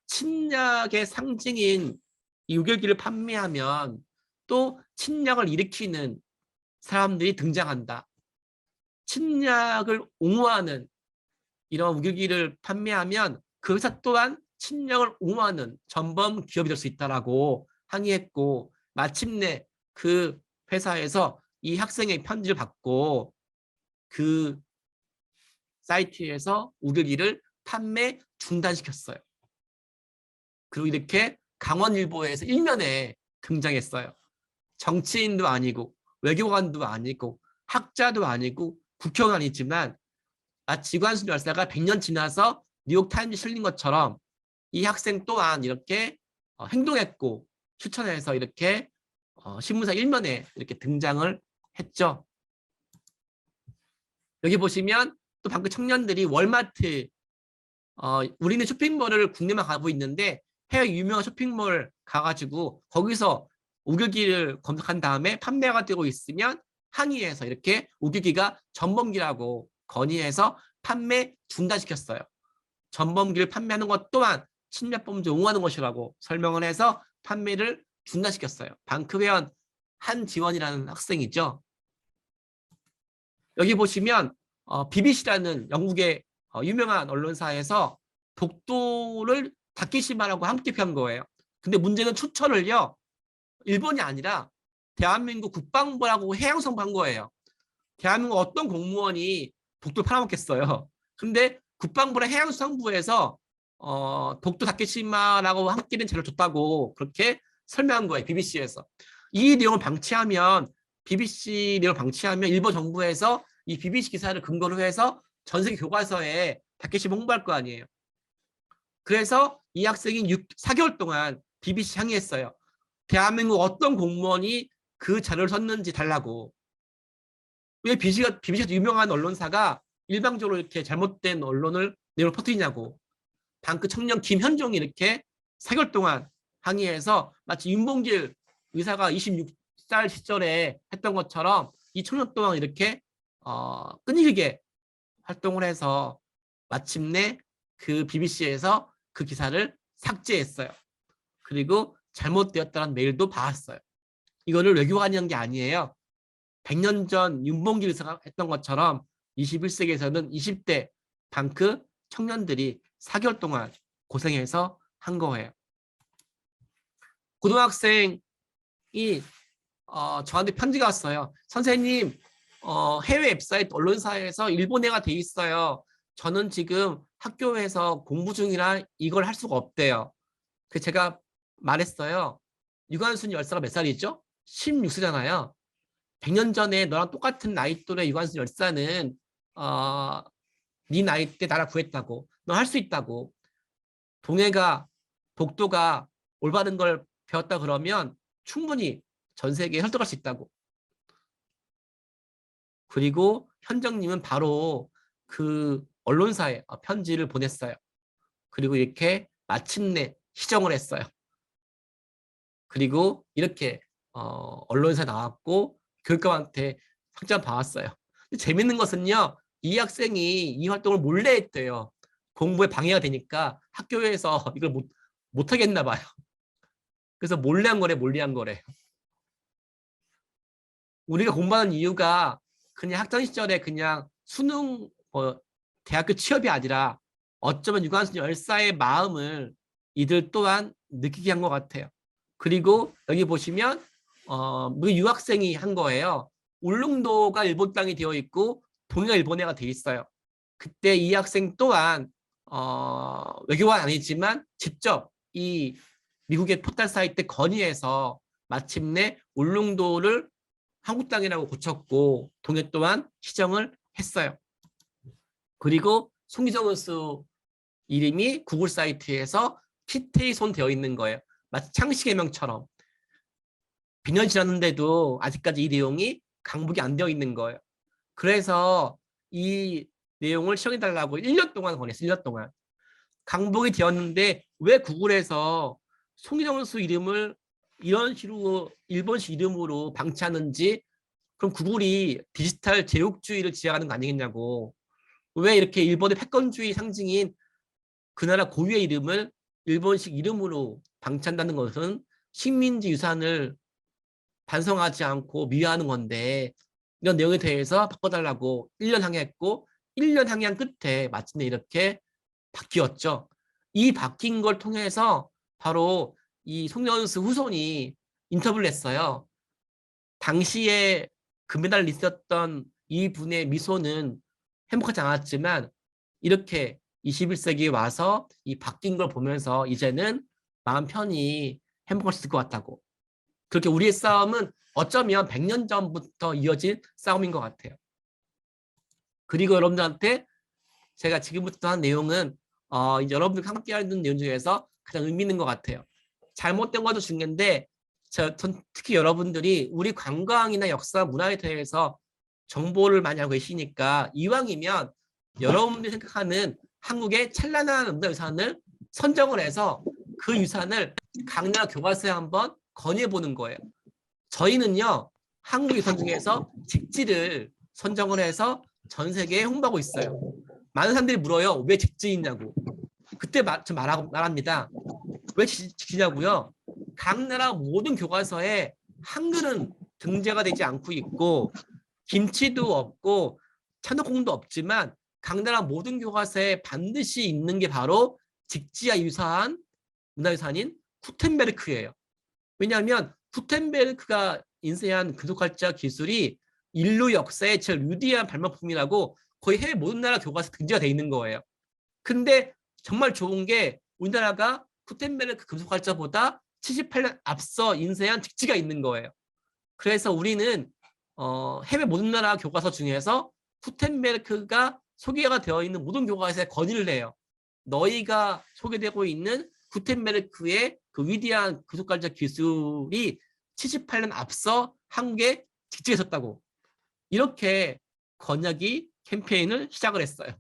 침략의 상징인 이 우길기를 판매하면 또 침략을 일으키는 사람들이 등장한다. 침략을 옹호하는 이런 우길기를 판매하면 그 회사 또한 침략을 옹호하는 전범 기업이 될 수 있다라고 항의했고 마침내 그 회사에서 이 학생의 편지를 받고 그 사이트에서 우길기를 판매 중단시켰어요. 그리고 이렇게 강원일보에서 일면에 등장했어요. 정치인도 아니고 외교관도 아니고 학자도 아니고 국회의원 아니지만 마치 유관순 열사가 100년 지나서 뉴욕 타임즈에 실린 것처럼 이 학생 또한 이렇게 행동했고 추천해서 이렇게 신문사 일면에 이렇게 등장을 했죠. 여기 보시면 또 방금 청년들이 월마트 우리는 쇼핑몰을 국내만 가고 있는데 해외 유명한 쇼핑몰 가가지고 거기서 우길기를 검색한 다음에 판매가 되고 있으면 항의해서 이렇게 우길기가 전범기라고 건의해서 판매 중단시켰어요. 전범기를 판매하는 것 또한 침략범죄 옹호하는 것이라고 설명을 해서 판매를 중단시켰어요. 방크 회원 한지원이라는 학생이죠. 여기 보시면 BBC라는 영국의 유명한 언론사에서 독도를 다케시마라고 함께 편 거예요. 근데 문제는 추천을요. 일본이 아니라 대한민국 국방부라고 해양성부 한 거예요. 대한민국 어떤 공무원이 독도를 팔아먹겠어요. 근데 국방부랑 해양수산부에서 독도 다케시마라고 함께는 재료를 줬다고 그렇게 설명한 거예요. BBC에서. 이 내용을 방치하면 BBC 내용을 방치하면 일본 정부에서 이 BBC 기사를 근거로 해서 전 세계 교과서에 다케시마 홍보할 거 아니에요. 그래서 이 학생이 4개월 동안 BBC 항의했어요. 대한민국 어떤 공무원이 그 자료를 썼는지 달라고. 왜 BBC가 유명한 언론사가 일방적으로 이렇게 잘못된 내용을 퍼뜨리냐고. 방크 청년 김현종이 이렇게 4개월 동안 항의해서 마치 윤봉길 의사가 26살 시절에 했던 것처럼 2000년 동안 이렇게 끈질기게 활동을 해서 마침내 그 BBC에서 그 기사를 삭제했어요. 그리고 잘못되었다는 메일도 받았어요. 이거를 외교관이 한 게 아니에요. 100년 전 윤봉길 의사가 했던 것처럼 21세기에서는 20대 방크 청년들이 4개월 동안 고생해서 한 거예요. 고등학생이 저한테 편지가 왔어요. 선생님, 해외 웹사이트 언론사에서 일본어가 돼 있어요. 저는 지금 학교에서 공부 중이라 이걸 할 수가 없대요. 그 제가 말했어요. 유관순 열사가 몇 살이죠? 16세잖아요. 100년 전에 너랑 똑같은 나이 또래 유관순 열사는 네 나이 때 나라 구했다고. 너 할 수 있다고. 동해가 독도가 올바른 걸 배웠다 그러면 충분히 전 세계에 혈도할 수 있다고. 그리고 현정님은 바로 그 언론사에 편지를 보냈어요. 그리고 이렇게 마침내 시정을 했어요. 그리고 이렇게 언론사에 나왔고 교육감한테 상장 받았어요. 근데 재밌는 것은요. 이 학생이 이 활동을 몰래 했대요. 공부에 방해가 되니까 학교에서 이걸 못하겠나 봐요. 그래서 몰래 한 거래, 몰래 한 거래. 우리가 공부하는 이유가 그냥 학창 시절에 그냥 수능, 대학교 취업이 아니라 어쩌면 유관순 열사의 마음을 이들 또한 느끼게 한 것 같아요. 그리고 여기 보시면 유학생이 한 거예요. 울릉도가 일본 땅이 되어 있고 동해가 일본해가 되어 있어요. 그때 이 학생 또한 외교관 아니지만 직접 이 미국의 포털 사이트 건의해서 마침내 울릉도를 한국 땅이라고 고쳤고 동해 또한 시정을 했어요. 그리고 송기정 선수 이름이 구글 사이트에서 키테이손 되어 있는 거예요. 마치 창씨개명처럼. 100년 지났는데도 아직까지 이 내용이 강북이 안 되어 있는 거예요. 그래서 이 내용을 시정해달라고 1년 동안 권했어요. 1년 동안. 강북이 되었는데 왜 구글에서 송기정 선수 이름을 이런 식으로 일본식 이름으로 방치하는지, 그럼 구글이 디지털 제국주의를 지향하는 거 아니겠냐고. 왜 이렇게 일본의 패권주의 상징인 그 나라 고유의 이름을 일본식 이름으로 방치한다는 것은 식민지 유산을 반성하지 않고 미화하는 건데, 이런 내용에 대해서 바꿔달라고 1년 항의했고 1년 항의한 끝에 마침내 이렇게 바뀌었죠. 이 바뀐 걸 통해서 바로 이 송영수 후손이 인터뷰를 했어요. 당시에 금메달을 있었던 이분의 미소는 행복하지 않았지만 이렇게 21세기에 와서 이 바뀐 걸 보면서 이제는 마음 편히 행복할 수 있을 것 같다고. 그렇게 우리의 싸움은 어쩌면 100년 전부터 이어진 싸움인 것 같아요. 그리고 여러분들한테 제가 지금부터 한 내용은 여러분들과 함께 하는 내용 중에서 가장 의미 있는 것 같아요. 잘못된 것도 중요한데 전 특히 여러분들이 우리 관광이나 역사, 문화에 대해서 정보를 많이 알고 계시니까 이왕이면 여러분들이 생각하는 한국의 찬란한 문화유산을 선정을 해서 그 유산을 각 나라 교과서에 한번 건의해보는 거예요. 저희는요, 한국 유산 중에서 직지를 선정을 해서 전 세계에 홍보하고 있어요. 많은 사람들이 물어요. 왜 직지이냐고. 그때 말합니다. 왜 직지냐고요? 각 나라 모든 교과서에 한글은 등재가 되지 않고 있고 김치도 없고 찬호콩도 없지만 각 나라 모든 교과서에 반드시 있는 게 바로 직지와 유사한 문화유산인 구텐베르크예요. 왜냐하면 구텐베르크가 인쇄한 금속활자 기술이 인류 역사의 제일 위대한 발명품이라고 거의 해외 모든 나라 교과서에 등재가 돼 있는 거예요. 근데 정말 좋은 게 우리나라가 구텐베르크 금속활자보다 78년 앞서 인쇄한 직지가 있는 거예요. 그래서 우리는 해외 모든 나라 교과서 중에서 구텐베르크가 소개가 되어 있는 모든 교과서에 건의를 해요. 너희가 소개되고 있는 구텐베르크의 그 위대한 금속활자 기술이 78년 앞서 한국에 직지에 있었다고. 이렇게 건의하기 캠페인을 시작을 했어요.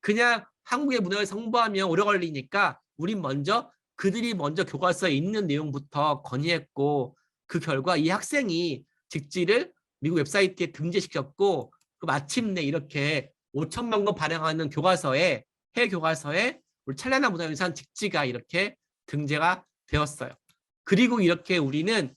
그냥 한국의 문화를 홍보하면 오래 걸리니까 우린 그들이 먼저 교과서에 있는 내용부터 건의했고 그 결과 이 학생이 직지를 미국 웹사이트에 등재시켰고 마침내 이렇게 5천만 권 발행하는 교과서에 해외 교과서에 우리 찬란한 문화유산 직지가 이렇게 등재가 되었어요. 그리고 이렇게 우리는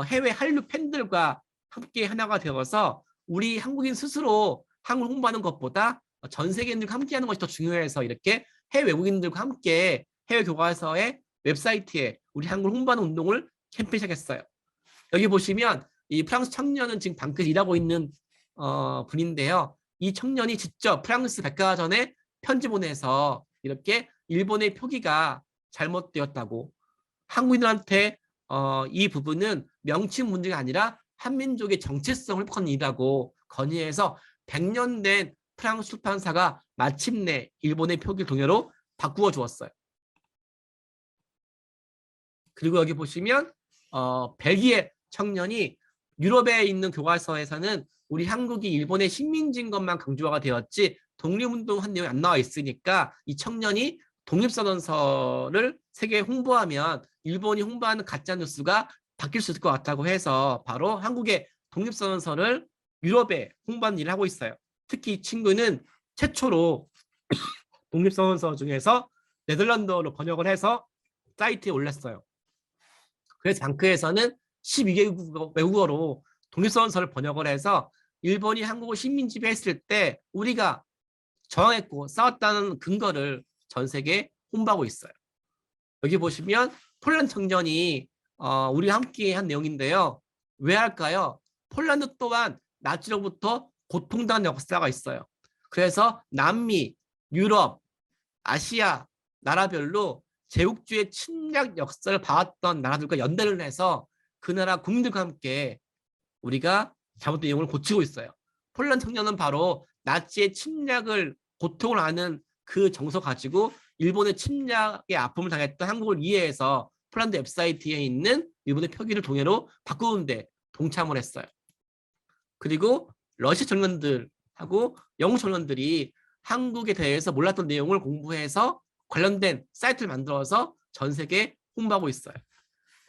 해외 한류 팬들과 함께 하나가 되어서 우리 한국인 스스로 한국을 홍보하는 것보다 전 세계인들과 함께하는 것이 더 중요해서 이렇게 해외 외국인들과 함께 해외 교과서의 웹사이트에 우리 한국을 홍보하는 운동을 캠페인 시작했어요. 여기 보시면 이 프랑스 청년은 지금 방크에서 일하고 있는 분인데요. 이 청년이 직접 프랑스 백화점에 편지 보내서 이렇게 일본의 표기가 잘못되었다고, 한국인들한테 이 부분은 명칭 문제가 아니라 한민족의 정체성을 회복하는 일이라고 건의해서 100년 된 프랑스 출판사가 마침내 일본의 표기를 동요로 바꾸어 주었어요. 그리고 여기 보시면 벨기에 청년이 유럽에 있는 교과서에서는 우리 한국이 일본의 식민지인 것만 강조가 되었지 독립운동한 내용이 안 나와 있으니까 이 청년이 독립선언서를 세계에 홍보하면 일본이 홍보하는 가짜뉴스가 바뀔 수 있을 것 같다고 해서 바로 한국의 독립선언서를 유럽에 홍보하는 일을 하고 있어요. 특히 이 친구는 최초로 독립선언서 중에서 네덜란드어로 번역을 해서 사이트에 올렸어요. 그래서 방크에서는 12개 외국어로 독립선언서를 번역을 해서 일본이 한국을 식민 지배했을 때 우리가 저항했고 싸웠다는 근거를 전 세계에 홍보하고 있어요. 여기 보시면 폴란드 청년이 우리와 함께 한 내용인데요. 왜 할까요? 폴란드 또한 나치로부터 고통당한 역사가 있어요. 그래서 남미, 유럽, 아시아 나라별로 제국주의 침략 역사를 봐왔던 나라들과 연대를 해서 그 나라 국민들과 함께 우리가 잘못된 내용을 고치고 있어요. 폴란드 청년은 바로 나치의 침략을 고통을 아는 그 정서 가지고 일본의 침략의 아픔을 당했던 한국을 이해해서 폴란드 웹사이트에 있는 일본의 표기를 동해로 바꾸는데 동참을 했어요. 그리고 러시아 청년들하고 영국 청년들이 한국에 대해서 몰랐던 내용을 공부해서 관련된 사이트를 만들어서 전 세계에 홍보하고 있어요.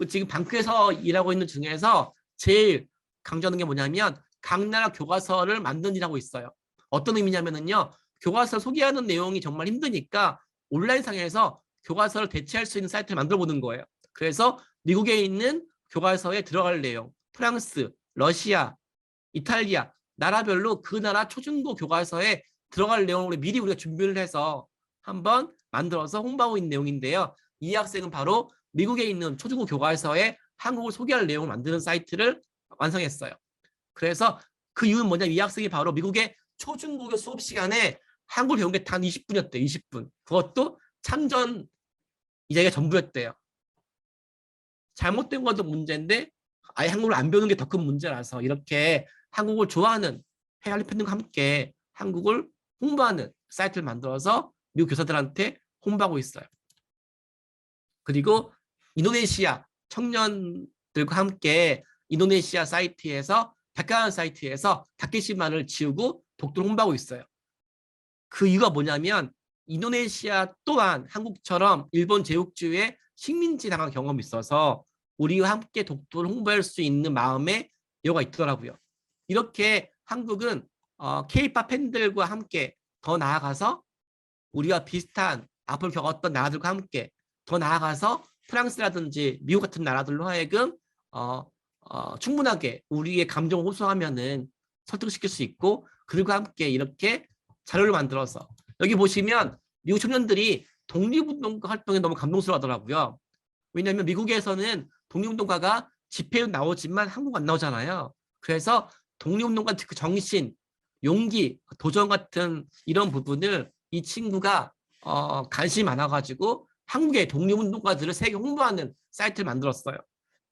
지금 방크에서 일하고 있는 중에서 제일 강조하는 게 뭐냐면 각 나라 교과서를 만드는 일하고 있어요. 어떤 의미냐면요. 교과서 소개하는 내용이 정말 힘드니까 온라인상에서 교과서를 대체할 수 있는 사이트를 만들어 보는 거예요. 그래서 미국에 있는 교과서에 들어갈 내용, 프랑스, 러시아, 이탈리아, 나라별로 그 나라 초중고 교과서에 들어갈 내용을 미리 우리가 준비를 해서 한번 만들어서 홍보하고 있는 내용인데요. 이 학생은 바로 미국에 있는 초중고 교과서에 한국을 소개할 내용을 만드는 사이트를 완성했어요. 그래서 그 이유는 뭐냐면 이 학생이 바로 미국의 초중고교 수업 시간에 한국을 배운 게 단 20분이었대요. 20분. 그것도 참전 이자가 전부였대요. 잘못된 것도 문제인데 아예 한국을 안 배우는 게 더 큰 문제라서 이렇게 한국을 좋아하는 해외 팬들과 함께 한국을 홍보하는 사이트를 만들어서 미국 교사들한테 홍보하고 있어요. 그리고 인도네시아 청년들과 함께 인도네시아 사이트에서 백과관 사이트에서 다케시마를 지우고 독도를 홍보하고 있어요. 그 이유가 뭐냐면 인도네시아 또한 한국처럼 일본 제국주의의 식민지 당한 경험이 있어서 우리와 함께 독도를 홍보할 수 있는 마음의 여유가 있더라고요. 이렇게 한국은 K-팝 팬들과 함께 더 나아가서 우리와 비슷한 아픔을 겪었던 나라들과 함께 더 나아가서 프랑스라든지 미국 같은 나라들로 하여금 충분하게 우리의 감정을 호소하면은 설득시킬 수 있고 그들과 함께 이렇게 자료를 만들어서 여기 보시면 미국 청년들이 독립운동가 활동에 너무 감동스러워하더라고요. 왜냐하면 미국에서는 독립운동가가 집회에 나오지만 한국 안 나오잖아요. 그래서 독립운동가 그 정신, 용기, 도전 같은 이런 부분을 이 친구가 관심이 많아가지고 한국의 독립운동가들을 세계 홍보하는 사이트를 만들었어요.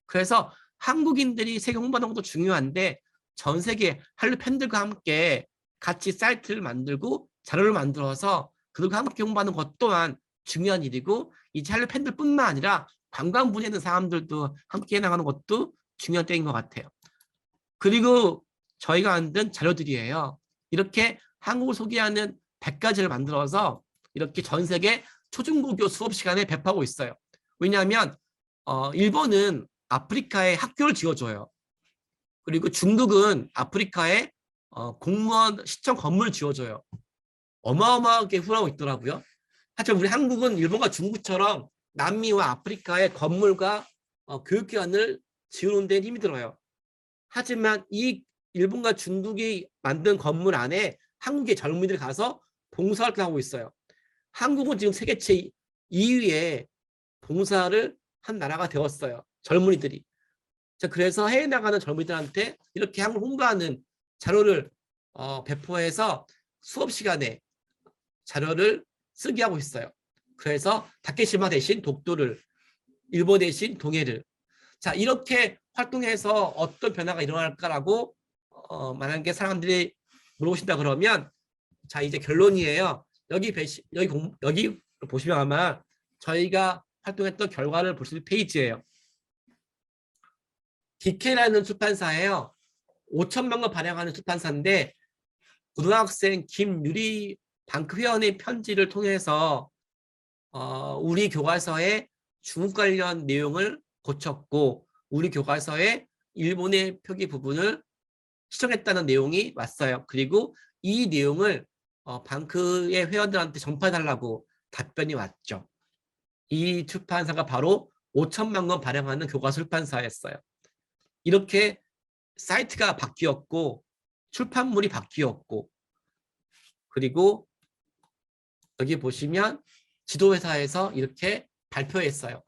그래서 한국인들이 세계 홍보하는 것도 중요한데 전 세계 한류 팬들과 함께 같이 사이트를 만들고 자료를 만들어서 그들과 함께 홍보하는 것 또한 중요한 일이고 이제 한류 팬들뿐만 아니라 관광 분야에 있는 사람들도 함께 나가는 것도 중요한 때인 것 같아요. 그리고 저희가 만든 자료들이에요. 이렇게 한국을 소개하는 100가지를 만들어서 이렇게 전 세계 초중고교 수업 시간에 배포하고 있어요. 왜냐하면 일본은 아프리카에 학교를 지어줘요. 그리고 중국은 아프리카에 공무원 시청 건물을 지어줘요. 어마어마하게 후원하고 있더라고요. 하지만 우리 한국은 일본과 중국처럼 남미와 아프리카에 건물과 교육기관을 지우는 데 힘이 들어요. 하지만 이 일본과 중국이 만든 건물 안에 한국의 젊은이들이 가서 봉사활동을 하고 있어요. 한국은 지금 세계 제2위에 봉사를 한 나라가 되었어요. 젊은이들이. 자, 그래서 해외 나가는 젊은이들한테 이렇게 한국 홍보하는 자료를 배포해서 수업 시간에 자료를 쓰게 하고 있어요. 그래서 다케시마 대신 독도를, 일본 대신 동해를. 자, 이렇게 활동해서 어떤 변화가 일어날까라고 만약에 사람들이 물어보신다 그러면, 자, 이제 결론이에요. 여기 보시면 아마 저희가 활동했던 결과를 볼 수 있는 페이지예요. 디케라는 출판사예요. 5천만 권 발행하는 출판사인데, 고등학생 김유리 방크 회원의 편지를 통해서 우리 교과서에 중국 관련 내용을 고쳤고, 우리 교과서에 일본의 표기 부분을 시정했다는 내용이 왔어요. 그리고 이 내용을 방크의 회원들한테 전파해달라고 답변이 왔죠. 이 출판사가 바로 5천만 권 발행하는 교과서 출판사였어요. 이렇게 사이트가 바뀌었고, 출판물이 바뀌었고, 그리고 여기 보시면 지도회사에서 이렇게 발표했어요.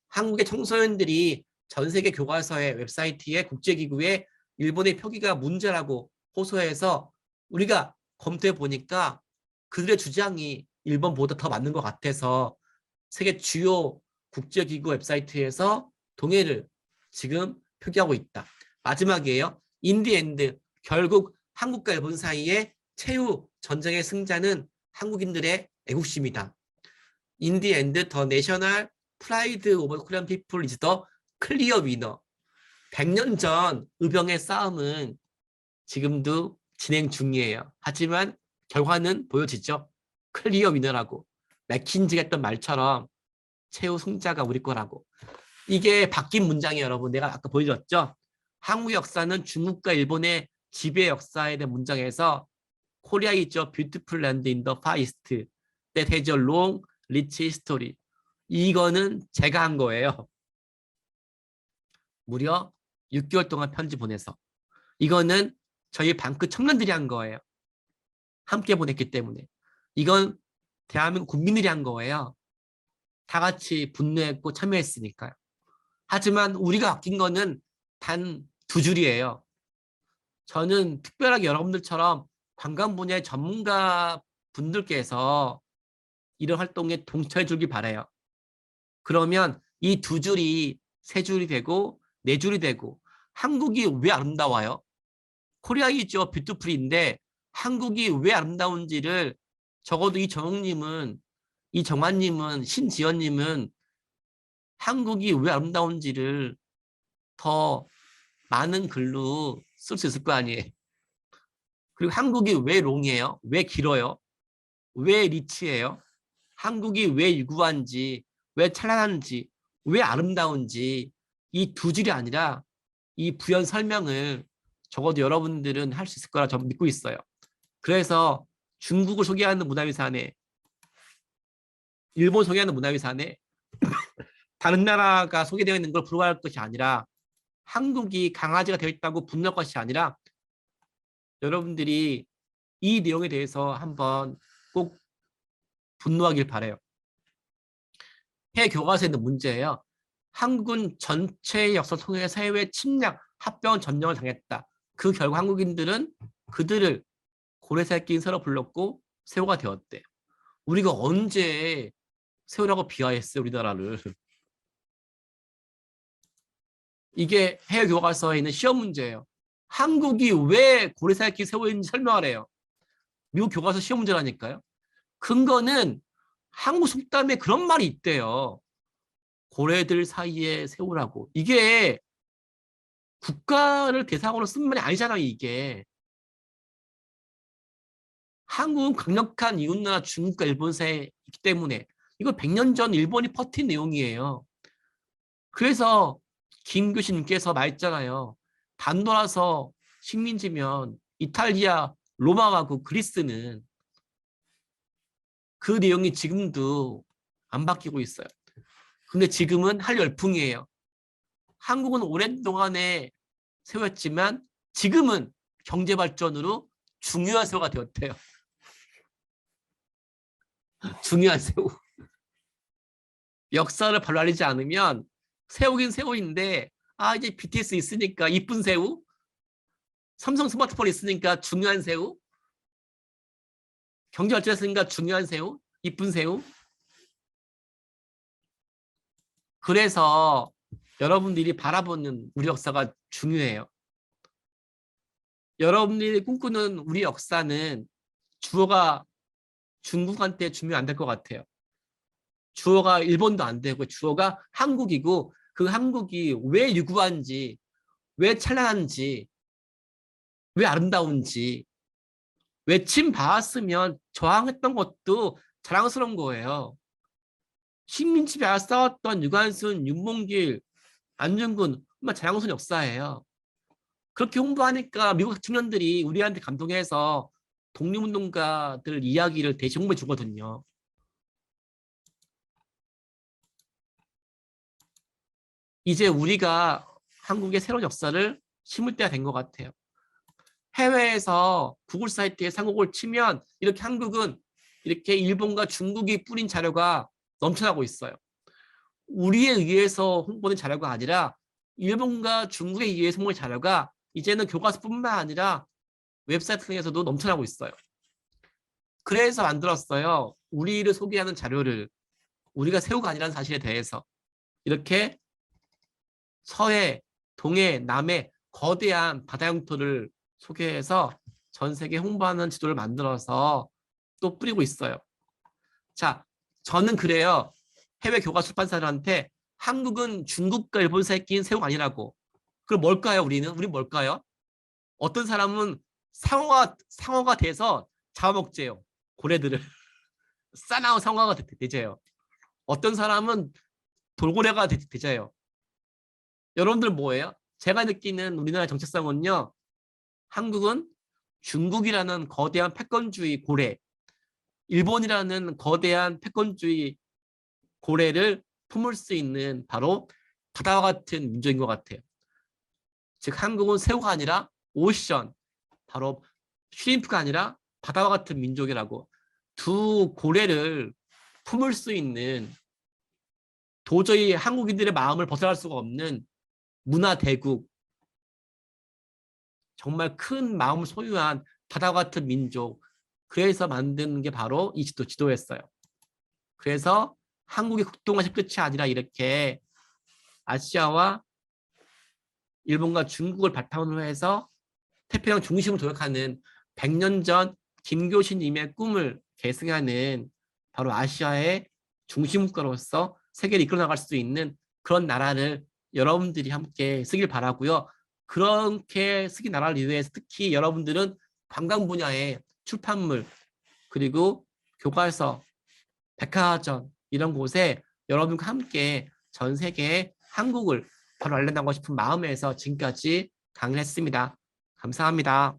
한국의 청소년들이 전 세계 교과서의 웹사이트에 국제기구에 일본의 표기가 문제라고 호소해서 우리가 검토해 보니까 그들의 주장이 일본보다 더 맞는 것 같아서 세계 주요 국제기구 웹사이트에서 동해를 지금 표기하고 있다. 마지막이에요. 인디엔드, 결국 한국과 일본 사이에 최후 전쟁의 승자는 한국인들의 애국심이다. 인디엔드, 더 내셔널 프라이드 오브 코리안 피플 이즈 더 클리어 위너. 100년 전 의병의 싸움은 지금도 진행 중이에요. 하지만 결과는 보여지죠. 클리어 위너라고. 맥킨지가 했던 말처럼 최후 승자가 우리 거라고. 이게 바뀐 문장이에요, 여러분. 내가 아까 보여줬죠. 한국 역사는 중국과 일본의 지배 역사에 대한 문장에서 Korea is a beautiful land in the Far East that has a long, rich history. 이거는 제가 한 거예요. 무려 6개월 동안 편지 보내서. 이거는 저희 방크 청년들이 한 거예요. 함께 보냈기 때문에. 이건 대한민국 국민들이 한 거예요. 다 같이 분노했고 참여했으니까요. 하지만 우리가 바뀐 거는 단 2줄이에요. 저는 특별하게 여러분들처럼 관광 분야의 전문가 분들께서 이런 활동에 동참해 주길 바라요. 그러면 이 2줄이 3줄이 되고 4줄이 되고, 한국이 왜 아름다워요? 코리아 이죠 뷰티풀인데 한국이 왜 아름다운지를 적어도 이정환님은, 신지연님은 한국이 왜 아름다운지를 더 많은 글로 쓸 수 있을 거 아니에요. 그리고 한국이 왜 롱이에요? 왜 길어요? 왜 리치해요? 한국이 왜 유구한지, 왜 찬란한지, 왜 아름다운지, 이 2줄이 아니라 이 부연 설명을 적어도 여러분들은 할 수 있을 거라 저는 믿고 있어요. 그래서 중국을 소개하는 문화유산에, 일본 소개하는 문화유산에 다른 나라가 소개되어 있는 걸 부러워할 것이 아니라, 한국이 강아지가 되어 있다고 분노할 것이 아니라, 여러분들이 이 내용에 대해서 한번 꼭 분노하길 바라요. 해외 교과서에 있는 문제예요. 한국은 전체의 역사를 통해서 해외 침략, 합병, 전쟁을 당했다. 그 결과 한국인들은 그들을 고래새끼인 새로 불렀고 세호가 되었대. 우리가 언제 세호라고 비하했어요, 우리나라를. 이게 해외 교과서에 있는 시험 문제예요. 한국이 왜 고래새끼 세호인지 설명하래요. 미국 교과서 시험 문제라니까요. 근거는 한국 속담에 그런 말이 있대요. 고래들 사이에 세우라고. 이게 국가를 대상으로 쓴 말이 아니잖아요, 이게. 한국은 강력한 이웃나라 중국과 일본 사이에 있기 때문에 이거 100년 전 일본이 퍼뜨린 내용이에요. 그래서 김 교수님께서 말했잖아요. 단돌아서 식민지면 이탈리아, 로마하고 그리스는 그 내용이 지금도 안 바뀌고 있어요. 근데 지금은 할 열풍이에요. 한국은 오랜 동안에 새우였지만 지금은 경제 발전으로 중요한 새우가 되었대요. 중요한 새우. 역사를 별로 알리지 않으면 새우긴 새우인데 이제 BTS 있으니까 이쁜 새우, 삼성 스마트폰 있으니까 중요한 새우, 경제 발전했으니까 중요한 새우, 이쁜 새우. 그래서 여러분들이 바라보는 우리 역사가 중요해요. 여러분들이 꿈꾸는 우리 역사는 주어가 중국한테 주면 안 될 것 같아요. 주어가 일본도 안 되고 주어가 한국이고 그 한국이 왜 유구한지, 왜 찬란한지, 왜 아름다운지, 왜 침 받았으면 저항했던 것도 자랑스러운 거예요. 식민지 발 싸웠던 유관순, 윤봉길, 안중근 정말 자랑스러운 역사예요. 그렇게 홍보하니까 미국 청년들이 우리한테 감동해서 독립운동가들 이야기를 대신 홍보해 주거든요. 이제 우리가 한국의 새로운 역사를 심을 때가 된 것 같아요. 해외에서 구글 사이트에 한국을 치면 이렇게 한국은 이렇게 일본과 중국이 뿌린 자료가 넘쳐나고 있어요. 우리에 의해서 홍보된 자료가 아니라 일본과 중국에 의해서 홍보된 자료가 이제는 교과서뿐만 아니라 웹사이트 등에서도 넘쳐나고 있어요. 그래서 만들었어요. 우리를 소개하는 자료를. 우리가 새우가 아니라는 사실에 대해서. 이렇게 서해, 동해, 남해 거대한 바다 영토를 소개해서 전 세계 홍보하는 지도를 만들어서 또 뿌리고 있어요. 자, 저는 그래요. 해외 교과 출판사들한테 한국은 중국과 일본 사이에 낀 새우가 아니라고. 그럼 뭘까요, 우리는? 우린 뭘까요? 어떤 사람은 상어가 돼서 잡아먹재요. 고래들을. 싸나운 상어가 되재요. 어떤 사람은 돌고래가 되재요. 여러분들 뭐예요? 제가 느끼는 우리나라의 정체성은요. 한국은 중국이라는 거대한 패권주의 고래, 일본이라는 거대한 패권주의 고래를 품을 수 있는 바로 바다와 같은 민족인 것 같아요. 즉 한국은 새우가 아니라 오션, 바로 슈림프가 아니라 바다와 같은 민족이라고. 두 고래를 품을 수 있는, 도저히 한국인들의 마음을 벗어날 수가 없는 문화 대국, 정말 큰 마음을 소유한 바다와 같은 민족. 그래서 만든 게 바로 이 지도였어요. 그래서 한국의 국동아시아 끝이 아니라 이렇게 아시아와 일본과 중국을 바탕으로 해서 태평양 중심을 도약하는 100년 전 김교신님의 꿈을 계승하는 바로 아시아의 중심국가로서 세계를 이끌어 나갈 수 있는 그런 나라를 여러분들이 함께 쓰길 바라고요. 그렇게 쓰기 나라를 위해서 특히 여러분들은 관광 분야의 출판물, 그리고 교과서, 백화점 이런 곳에 여러분과 함께 전 세계에 한국을 바로 알려나가고 싶은 마음에서 지금까지 강의를 했습니다. 감사합니다.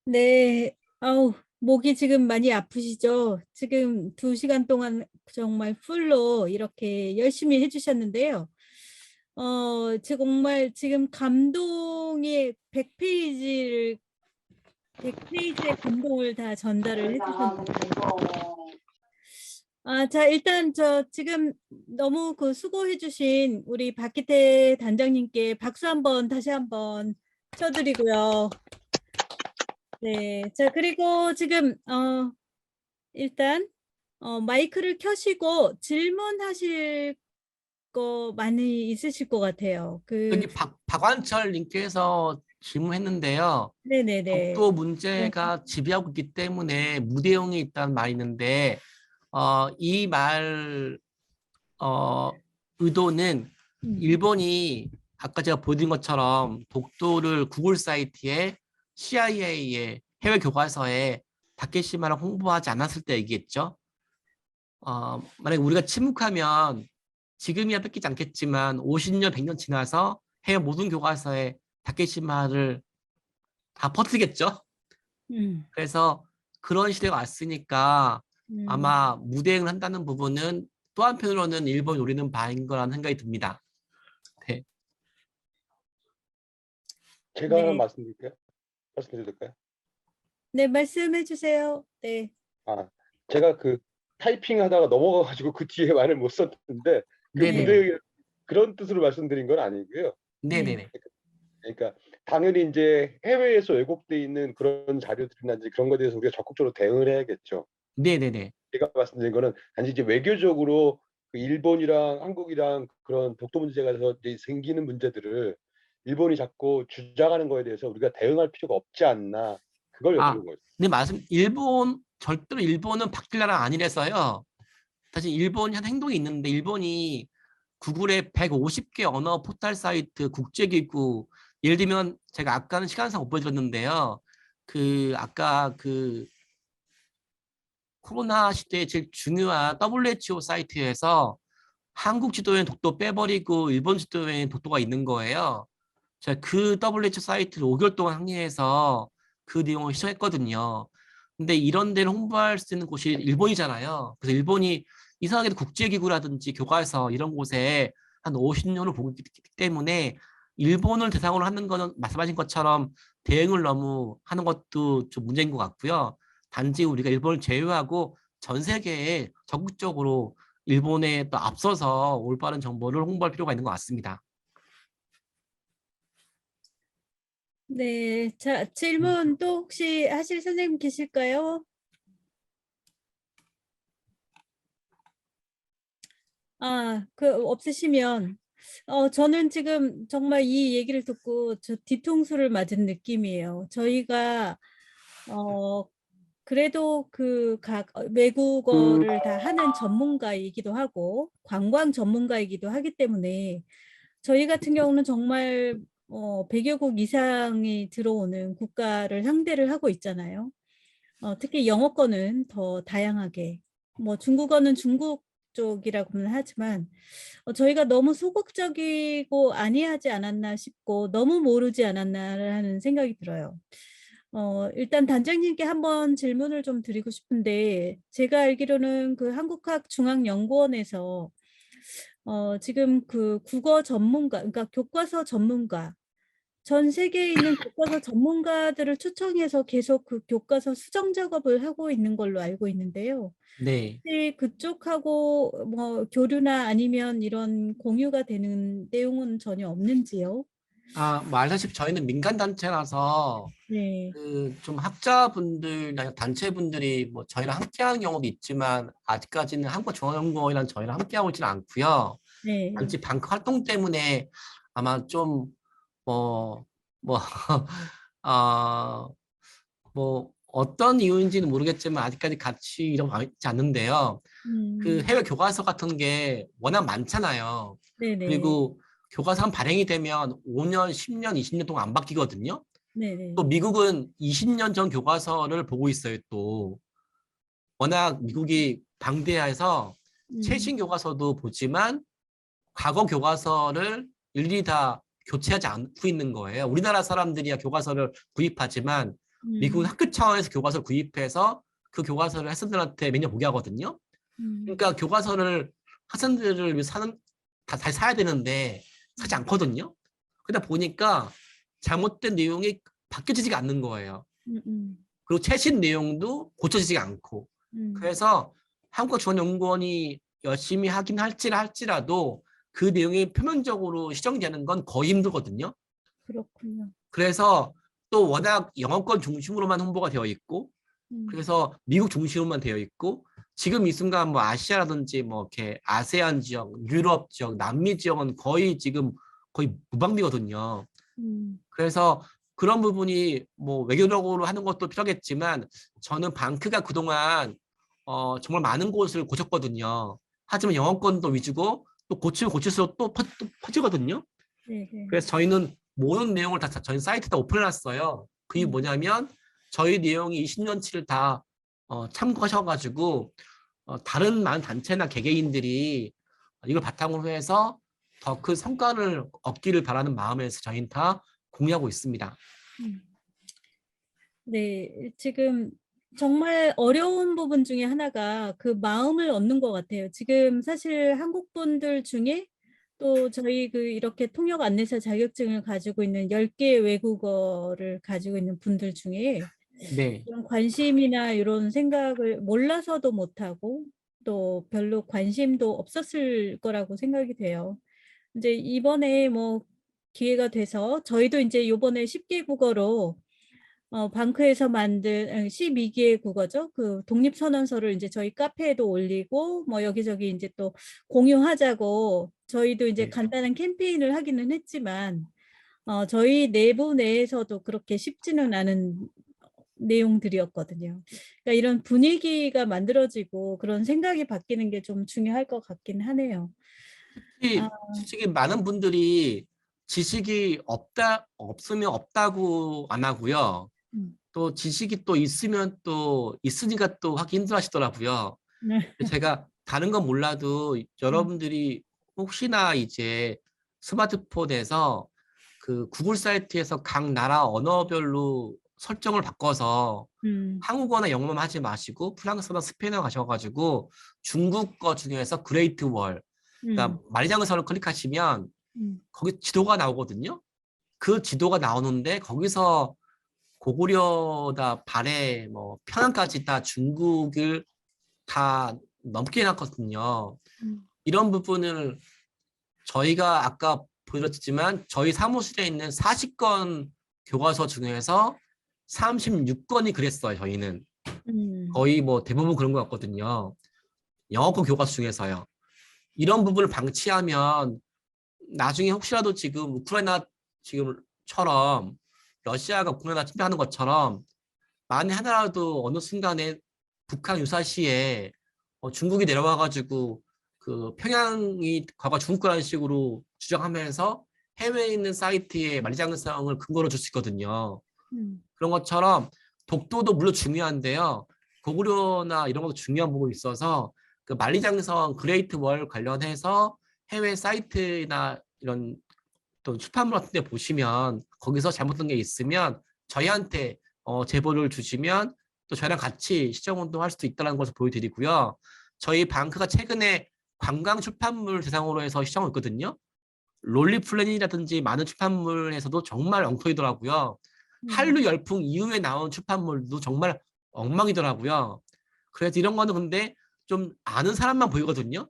네, 아우, 목이 지금 많이 아프시죠? 지금 2시간 동안 정말 풀로 이렇게 열심히 해주셨는데요. 정말 지금 감동의 100페이지의 감동을 다 전달을 해주셨는데. 자, 일단 지금 너무 수고해주신 우리 박기태 단장님께 박수 다시 한번 쳐드리고요. 네, 자, 그리고 지금 일단 마이크를 켜시고 질문하실 거 많이 있으실 것 같아요. 여기 박완철 님께서 질문했는데요. 네네네. 독도 문제가 지배하고 있기 때문에 무대응이 있다는 말이 있는데 이 말 의도는 일본이 아까 제가 보여드린 것처럼 독도를 구글 사이트에 CIA의 해외 교과서에 다케시마를 홍보하지 않았을 때 얘기했죠. 만약에 우리가 침묵하면 지금이야 뺏기지 않겠지만 50년, 100년 지나서 해외 모든 교과서에 다케시마를 다 퍼뜨리겠죠. 그래서 그런 시대가 왔으니까 음, 아마 무대응을 한다는 부분은 또 한편으로는 일본이 노리는 바인 거라는 생각이 듭니다. 네. 제가 하나 네. 말씀드려도 될까요? 네, 말씀해 주세요. 네. 아, 제가 그 타이핑 하다가 넘어가가지고 그 뒤에 말을 못 썼는데 그 네네. 무대 그런 뜻으로 말씀드린 건 아니고요. 네네네. 그러니까 당연히 이제 해외에서 왜곡돼 있는 그런 자료들이나 이제 그런 거에 대해서 우리가 적극적으로 대응을 해야겠죠. 네네네. 제가 말씀드린 거는 단지 이제 외교적으로 그 일본이랑 한국이랑 그런 독도 문제가 돼서 이제 생기는 문제들을 일본이 자꾸 주장하는 거에 대해서 우리가 대응할 필요가 없지 않나 그걸 아, 여쭤본 거예요. 네, 절대로 일본은 바뀔 나라 아니라서요. 사실 일본이 한 행동이 있는데 일본이 구글에 150개 언어 포털 사이트 국제기구 예를 들면 제가 아까는 시간상 못 보여드렸는데요. 아까 코로나 시대에 제일 중요한 WHO 사이트에서 한국 지도에는 독도 빼버리고 일본 지도에는 독도가 있는 거예요. 제가 그 WHO 사이트를 5개월 동안 항의해서 그 내용을 시청했거든요. 근데 이런 데를 홍보할 수 있는 곳이 일본이잖아요. 그래서 일본이 이상하게도 국제기구라든지 교과서 이런 곳에 한 50년을 보고 있기 때문에 일본을 대상으로 하는 거는 말씀하신 것처럼 대응을 너무 하는 것도 좀 문제인 것 같고요. 단지 우리가 일본을 제외하고 전 세계에 적극적으로 일본에 또 앞서서 올바른 정보를 홍보할 필요가 있는 것 같습니다. 네. 자, 질문 또 혹시 하실 선생님 계실까요? 없으시면, 저는 지금 정말 이 얘기를 듣고 저 뒤통수를 맞은 느낌이에요. 저희가, 그래도 각 외국어를 다 하는 전문가이기도 하고, 관광 전문가이기도 하기 때문에, 저희 같은 경우는 정말 100여 국 이상이 들어오는 국가를 상대를 하고 있잖아요. 특히 영어권은 더 다양하게, 뭐 중국어는 중국 쪽이라고는 하지만 저희가 너무 소극적이고 안이하지 않았나 싶고 너무 모르지 않았나라는 생각이 들어요. 일단 단장님께 한번 질문을 좀 드리고 싶은데 제가 알기로는 그 한국학중앙연구원에서 지금 그 국어 전문가, 그러니까 교과서 전문가, 전 세계에 있는 교과서 전문가들을 초청해서 계속 그 교과서 수정 작업을 하고 있는 걸로 알고 있는데요. 네. 혹시 그쪽하고 뭐 교류나 아니면 이런 공유가 되는 내용은 전혀 없는지요? 뭐 알다시피 저희는 민간단체라서 네, 좀 학자분들이나 단체분들이 뭐 저희랑 함께하는 경우도 있지만 아직까지는 한국중앙연구원이랑 저희랑 함께하고 있지는 않고요. 네, 단지 방크 활동 때문에 아마 좀 뭐, 뭐, 어, 뭐 어떤 이유인지는 모르겠지만 아직까지 같이 일하고 있지 않는데요. 그 음, 해외 교과서 같은 게 워낙 많잖아요. 네네, 그리고 교과서 한 발행이 되면 5년, 10년, 20년 동안 안 바뀌거든요. 또 네네, 미국은 20년 전 교과서를 보고 있어요, 또. 워낙 미국이 방대해서 음, 최신 교과서도 보지만 과거 교과서를 일일이 다 교체하지 않고 있는 거예요. 우리나라 사람들이야 교과서를 구입하지만 미국은 음, 학교 차원에서 교과서를 구입해서 그 교과서를 학생들한테 매년 보게 하거든요. 음, 그러니까 교과서를 학생들을 위해 다시 사야 되는데 사지 않거든요. 그러다 보니까 잘못된 내용이 바뀌어지지가 않는 거예요. 음, 그리고 최신 내용도 고쳐지지가 않고. 음, 그래서 한국중앙연구원이 열심히 하긴 할지라도 그 내용이 표면적으로 시정되는 건 거의 힘들거든요. 그렇군요. 그래서 또 워낙 영어권 중심으로만 홍보가 되어 있고, 음, 그래서 미국 중심으로만 되어 있고, 지금 이 순간 뭐 아시아라든지 뭐 이렇게 아세안 지역, 유럽 지역, 남미 지역은 거의 무방비거든요. 음, 그래서 그런 부분이 뭐 외교적으로 하는 것도 필요하겠지만 저는 방크가 그동안 정말 많은 곳을 고쳤거든요. 하지만 영어권도 위주고 또 고치면 고칠수록 또 퍼지거든요. 네네, 그래서 저희는 모든 내용을 다 저희 사이트에다 오픈해놨어요. 그게 뭐냐면 저희 내용이 20년치를 다 참고하셔가지고 다른 많은 단체나 개개인들이 이걸 바탕으로 해서 더 큰 성과를 얻기를 바라는 마음에서 저희는 다 공유하고 있습니다. 음. 네, 지금 정말 어려운 부분 중에 하나가 그 마음을 얻는 것 같아요. 지금 사실 한국 분들 중에 또 저희 그 이렇게 통역 안내사 자격증을 가지고 있는 10개 외국어를 가지고 있는 분들 중에 네. 이런 관심이나 이런 생각을 몰라서도 못하고 또 별로 관심도 없었을 거라고 생각이 돼요. 이제 이번에 뭐 기회가 돼서 저희도 이제 요번에 10개 국어로 방크에서 만든 12개 국어죠. 그 독립선언서를 이제 저희 카페에도 올리고 뭐 여기저기 이제 또 공유하자고 저희도 이제 네. 간단한 캠페인을 하기는 했지만 저희 내부 내에서도 그렇게 쉽지는 않은 내용들이었거든요. 그러니까 이런 분위기가 만들어지고 그런 생각이 바뀌는 게 좀 중요할 것 같긴 하네요. 아, 솔직히 많은 분들이 지식이 없으면 없다고 안 하고요. 음. 또 지식이 또 있으면 또 있으니까 또 하기 힘들어 하시더라고요. 네. 제가 다른 건 몰라도 여러분들이 혹시나 이제 스마트폰에서 그 구글 사이트에서 각 나라 언어별로 설정을 바꿔서 음, 한국어나 영어만 하지 마시고 프랑스어나 스페인어 가셔가지고 중국어 중에서 그레이트 월, 그러니까 말장성을 클릭하시면 음, 거기 지도가 나오거든요. 그 지도가 나오는데 거기서 고구려다 발해 뭐 평양까지 다 중국을 다 넘게 해놨거든요. 음, 이런 부분을 저희가 아까 보여드렸지만 저희 사무실에 있는 40건 교과서 중에서 36건이 그랬어요. 저희는 음, 거의 뭐 대부분 그런 것 같거든요. 영어권 교과서 중에서요. 이런 부분을 방치하면 나중에 혹시라도 지금 우크라이나 지금처럼 러시아가 우크라이나 침략하는 것처럼 만에 하나라도 어느 순간에 북한 유사시에 중국이 내려와가지고 그 평양이 과거 중국 거라는 식으로 주장하면서 해외에 있는 사이트에 만리장성을 근거로 줄 수 있거든요. 음, 그런 것처럼 독도도 물론 중요한데요. 고구려나 이런 것도 중요한 부분이 있어서 그 만리장성 그레이트 월 관련해서 해외 사이트나 이런 또 출판물 같은 데 보시면 거기서 잘못된 게 있으면 저희한테 제보를 주시면 또 저희랑 같이 시정운동 할 수도 있다는 것을 보여드리고요. 저희 방크가 최근에 관광 출판물 대상으로 해서 시정을 했거든요. 롤리플랜이라든지 많은 출판물에서도 정말 엉터리더라고요. 한류 열풍 이후에 나온 출판물도 정말 엉망이더라고요. 그래서 이런 거는 근데 좀 아는 사람만 보이거든요.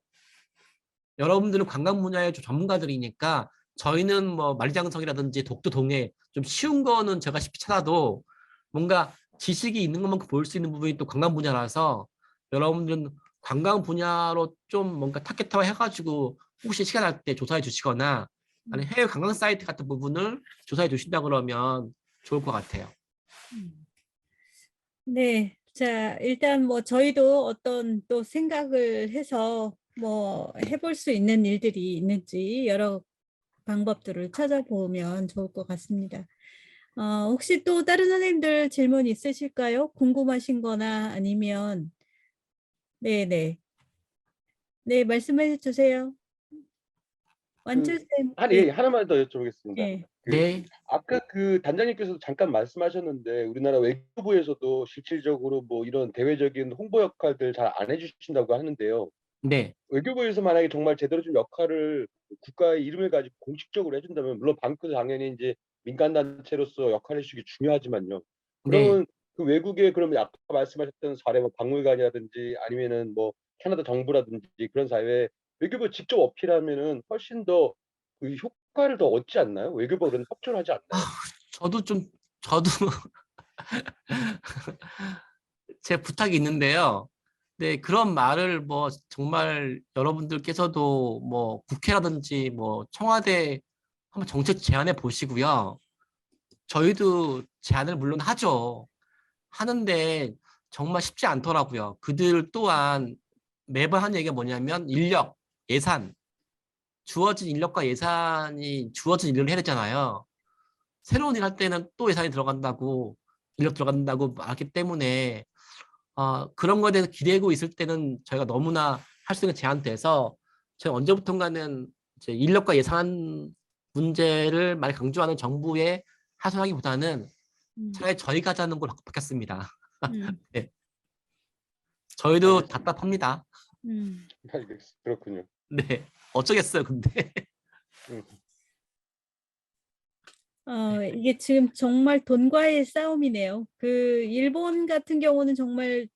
여러분들은 관광 분야의 좀 전문가들이니까 저희는 뭐 만리장성이라든지 독도 동해 좀 쉬운 거는 제가 쉽게 찾아도 뭔가 지식이 있는 것만큼 보일 수 있는 부분이 또 관광 분야라서 여러분들은 관광 분야로 좀 뭔가 타겟화 해가지고 혹시 시간 날 때 조사해 주시거나 아니 해외 관광 사이트 같은 부분을 조사해 주신다 그러면 좋을 것 같아요. 음. 네. 자, 일단 뭐 저희도 어떤 또 생각을 해서 뭐 해볼 수 있는 일들이 있는지 여러 방법들을 찾아보면 좋을 것 같습니다. 혹시 또 다른 선생님들 질문 있으실까요? 궁금하신 거나 아니면, 네네. 네, 말씀해 주세요. 그 완주쌤, 한 네, 예, 하나만 더 여쭤보겠습니다. 네. 그 네, 아까 그 단장님께서도 잠깐 말씀하셨는데 우리나라 외교부에서도 실질적으로 뭐 이런 대외적인 홍보 역할들 잘 안 해주신다고 하는데요. 네, 외교부에서 만약에 정말 제대로 좀 역할을 국가의 이름을 가지고 공식적으로 해준다면 물론 방크도 당연히 이제 민간 단체로서 역할을 해주기 중요하지만요. 네. 그러면 그 외국의 그러면 아까 말씀하셨던 사례 뭐 박물관이라든지 아니면은 뭐 캐나다 정부라든지 그런 사회에 외교부 직접 어필하면은 훨씬 더 그 효과를 더 얻지 않나요? 외교부가 그런 협조를 하지 않나요? 저도 좀 저도 제 부탁이 있는데요. 네, 그런 말을 뭐 정말 여러분들께서도 뭐 국회라든지 뭐 청와대 한번 정책 제안해 보시고요. 저희도 제안을 물론 하죠. 하는데 정말 쉽지 않더라고요. 그들 또한 매번 하는 얘기가 뭐냐면 인력, 예산, 주어진 인력과 예산이 주어진 일을 해야 되잖아요. 새로운 일 할 때는 또 예산이 들어간다고, 인력 들어간다고 말하기 때문에 그런 거에 대해서 기대고 있을 때는 저희가 너무나 할 수 있는 제한돼서 저희 언제부턴가는 이제 인력과 예산 문제를 많이 강조하는 정부에 하소하기보다는 음. 차라리 저희가 하자는 걸로 바뀌었습니다. 음, 저희도 알겠습니다. 답답합니다. 그렇군요. 네, 어쩌겠어요, 근데. 음, 이게 지금 정말 돈과의 싸움이네요. 그 일본 같은 경우는 정말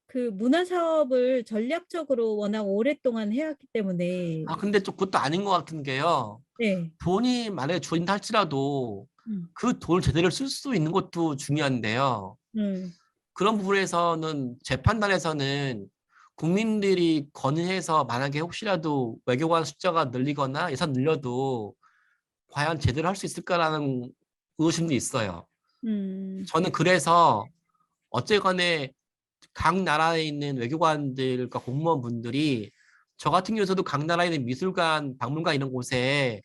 그 문화 사업을 전략적으로 워낙 오랫동안 해왔기 때문에 아, 근데 좀 그것도 아닌 것 같은 게요. 네. 돈이 만약에 주어진다 할지라도 음, 그 돈을 제대로 쓸 수 있는 것도 중요한데요. 음, 그런 부분에서는 재판단에서는 국민들이 건의해서 만약에 혹시라도 외교관 숫자가 늘리거나 예산 늘려도 과연 제대로 할 수 있을까라는 의구심도 있어요. 음, 저는 그래서 어쨌건에 각 나라에 있는 외교관들과 공무원분들이 저 같은 경우에도 각 나라에 있는 미술관, 박물관 이런 곳에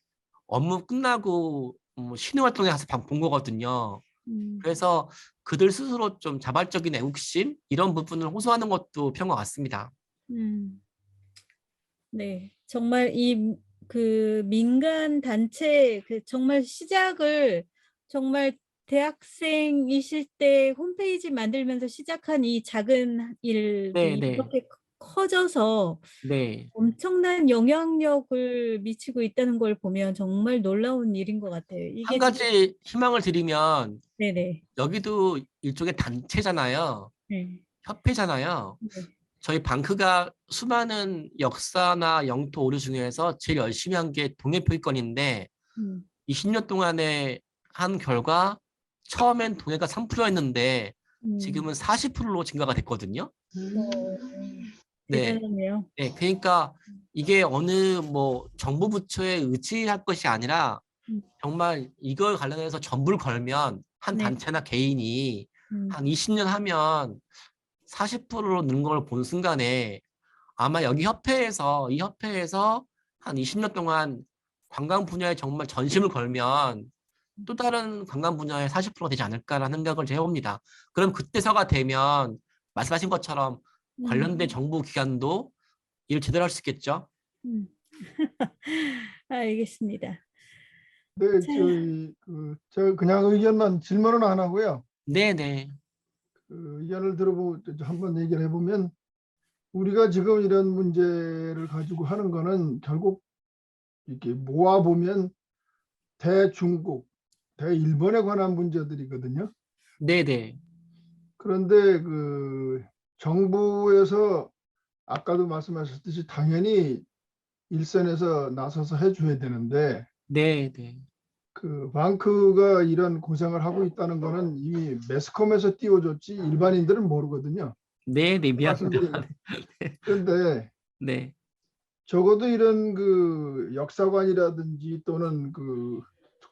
업무 끝나고 시내 활동에 가서 본 거거든요. 음, 그래서 그들 스스로 좀 자발적인 애국심 이런 부분을 호소하는 것도 필요한 것 같습니다. 음. 네, 정말 이 그 민간 단체 그 정말 시작을 정말 대학생이실 때 홈페이지 만들면서 시작한 이 작은 네, 일이 네, 이렇게 커져서 네. 엄청난 영향력을 미치고 있다는 걸 보면 정말 놀라운 일인 것 같아요. 한 이게 지금 가지 희망을 드리면 네네 여기도 일종의 단체잖아요. 네, 협회잖아요. 네, 저희 방크가 수많은 역사나 영토 오류 중에서 제일 열심히 한 게 동해표기권인데 음, 20년 동안에 한 결과 처음엔 동해가 3%였는데 음, 지금은 40%로 증가가 됐거든요. 어, 네. 대단하네요. 네, 그러니까 이게 어느 뭐 정부 부처에 의지할 것이 아니라 음, 정말 이걸 관련해서 전부를 걸면 한 네, 단체나 개인이 음, 한 20년 하면 40%로 는 걸 본 순간에 아마 여기 협회에서 이 협회에서 한 20년 동안 관광 분야에 정말 전심을 걸면 또 다른 관광 분야에 40%가 되지 않을까라는 생각을 제가 해봅니다. 그럼 그때서가 되면 말씀하신 것처럼 관련된 음, 정부 기관도 일 제대로 할 수 있겠죠? 음. 알겠습니다. 네, 자, 저 그냥 의견만 질문은 안 하고요. 네네. 그 의견을 들어보고 한번 얘기를 해보면 우리가 지금 이런 문제를 가지고 하는 거는 결국 이렇게 모아보면 대중국, 대일본에 관한 문제들이거든요. 네네. 그런데 그 정부에서 아까도 말씀하셨듯이 당연히 일선에서 나서서 해줘야 되는데 네네. 그 방크가 이런 고생을 하고 있다는 거는 이미 매스컴에서 띄워줬지 일반인들은 모르거든요. 네네. 말씀드린 미안합니다. 거. 그런데 네. 적어도 이런 그 역사관이라든지 또는 그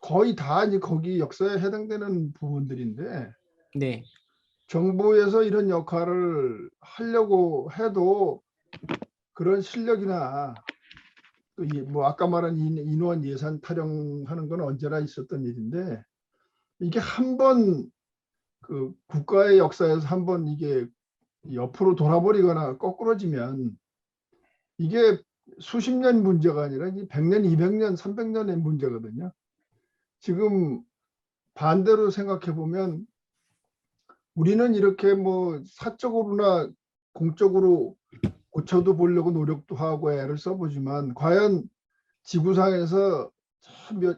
거의 다 이제 거기 역사에 해당되는 부분들인데 네. 정부에서 이런 역할을 하려고 해도 그런 실력이나 또 뭐 아까 말한 인원 예산 타령하는 건 언제나 있었던 일인데 이게 한번 그 국가의 역사에서 한번 이게 옆으로 돌아버리거나 거꾸러지면 이게 수십 년 문제가 아니라 100년, 200년, 300년의 문제거든요. 지금 반대로 생각해 보면 우리는 이렇게 뭐 사적으로나 공적으로 고쳐도 보려고 노력도 하고 애를 써보지만 과연 지구상에서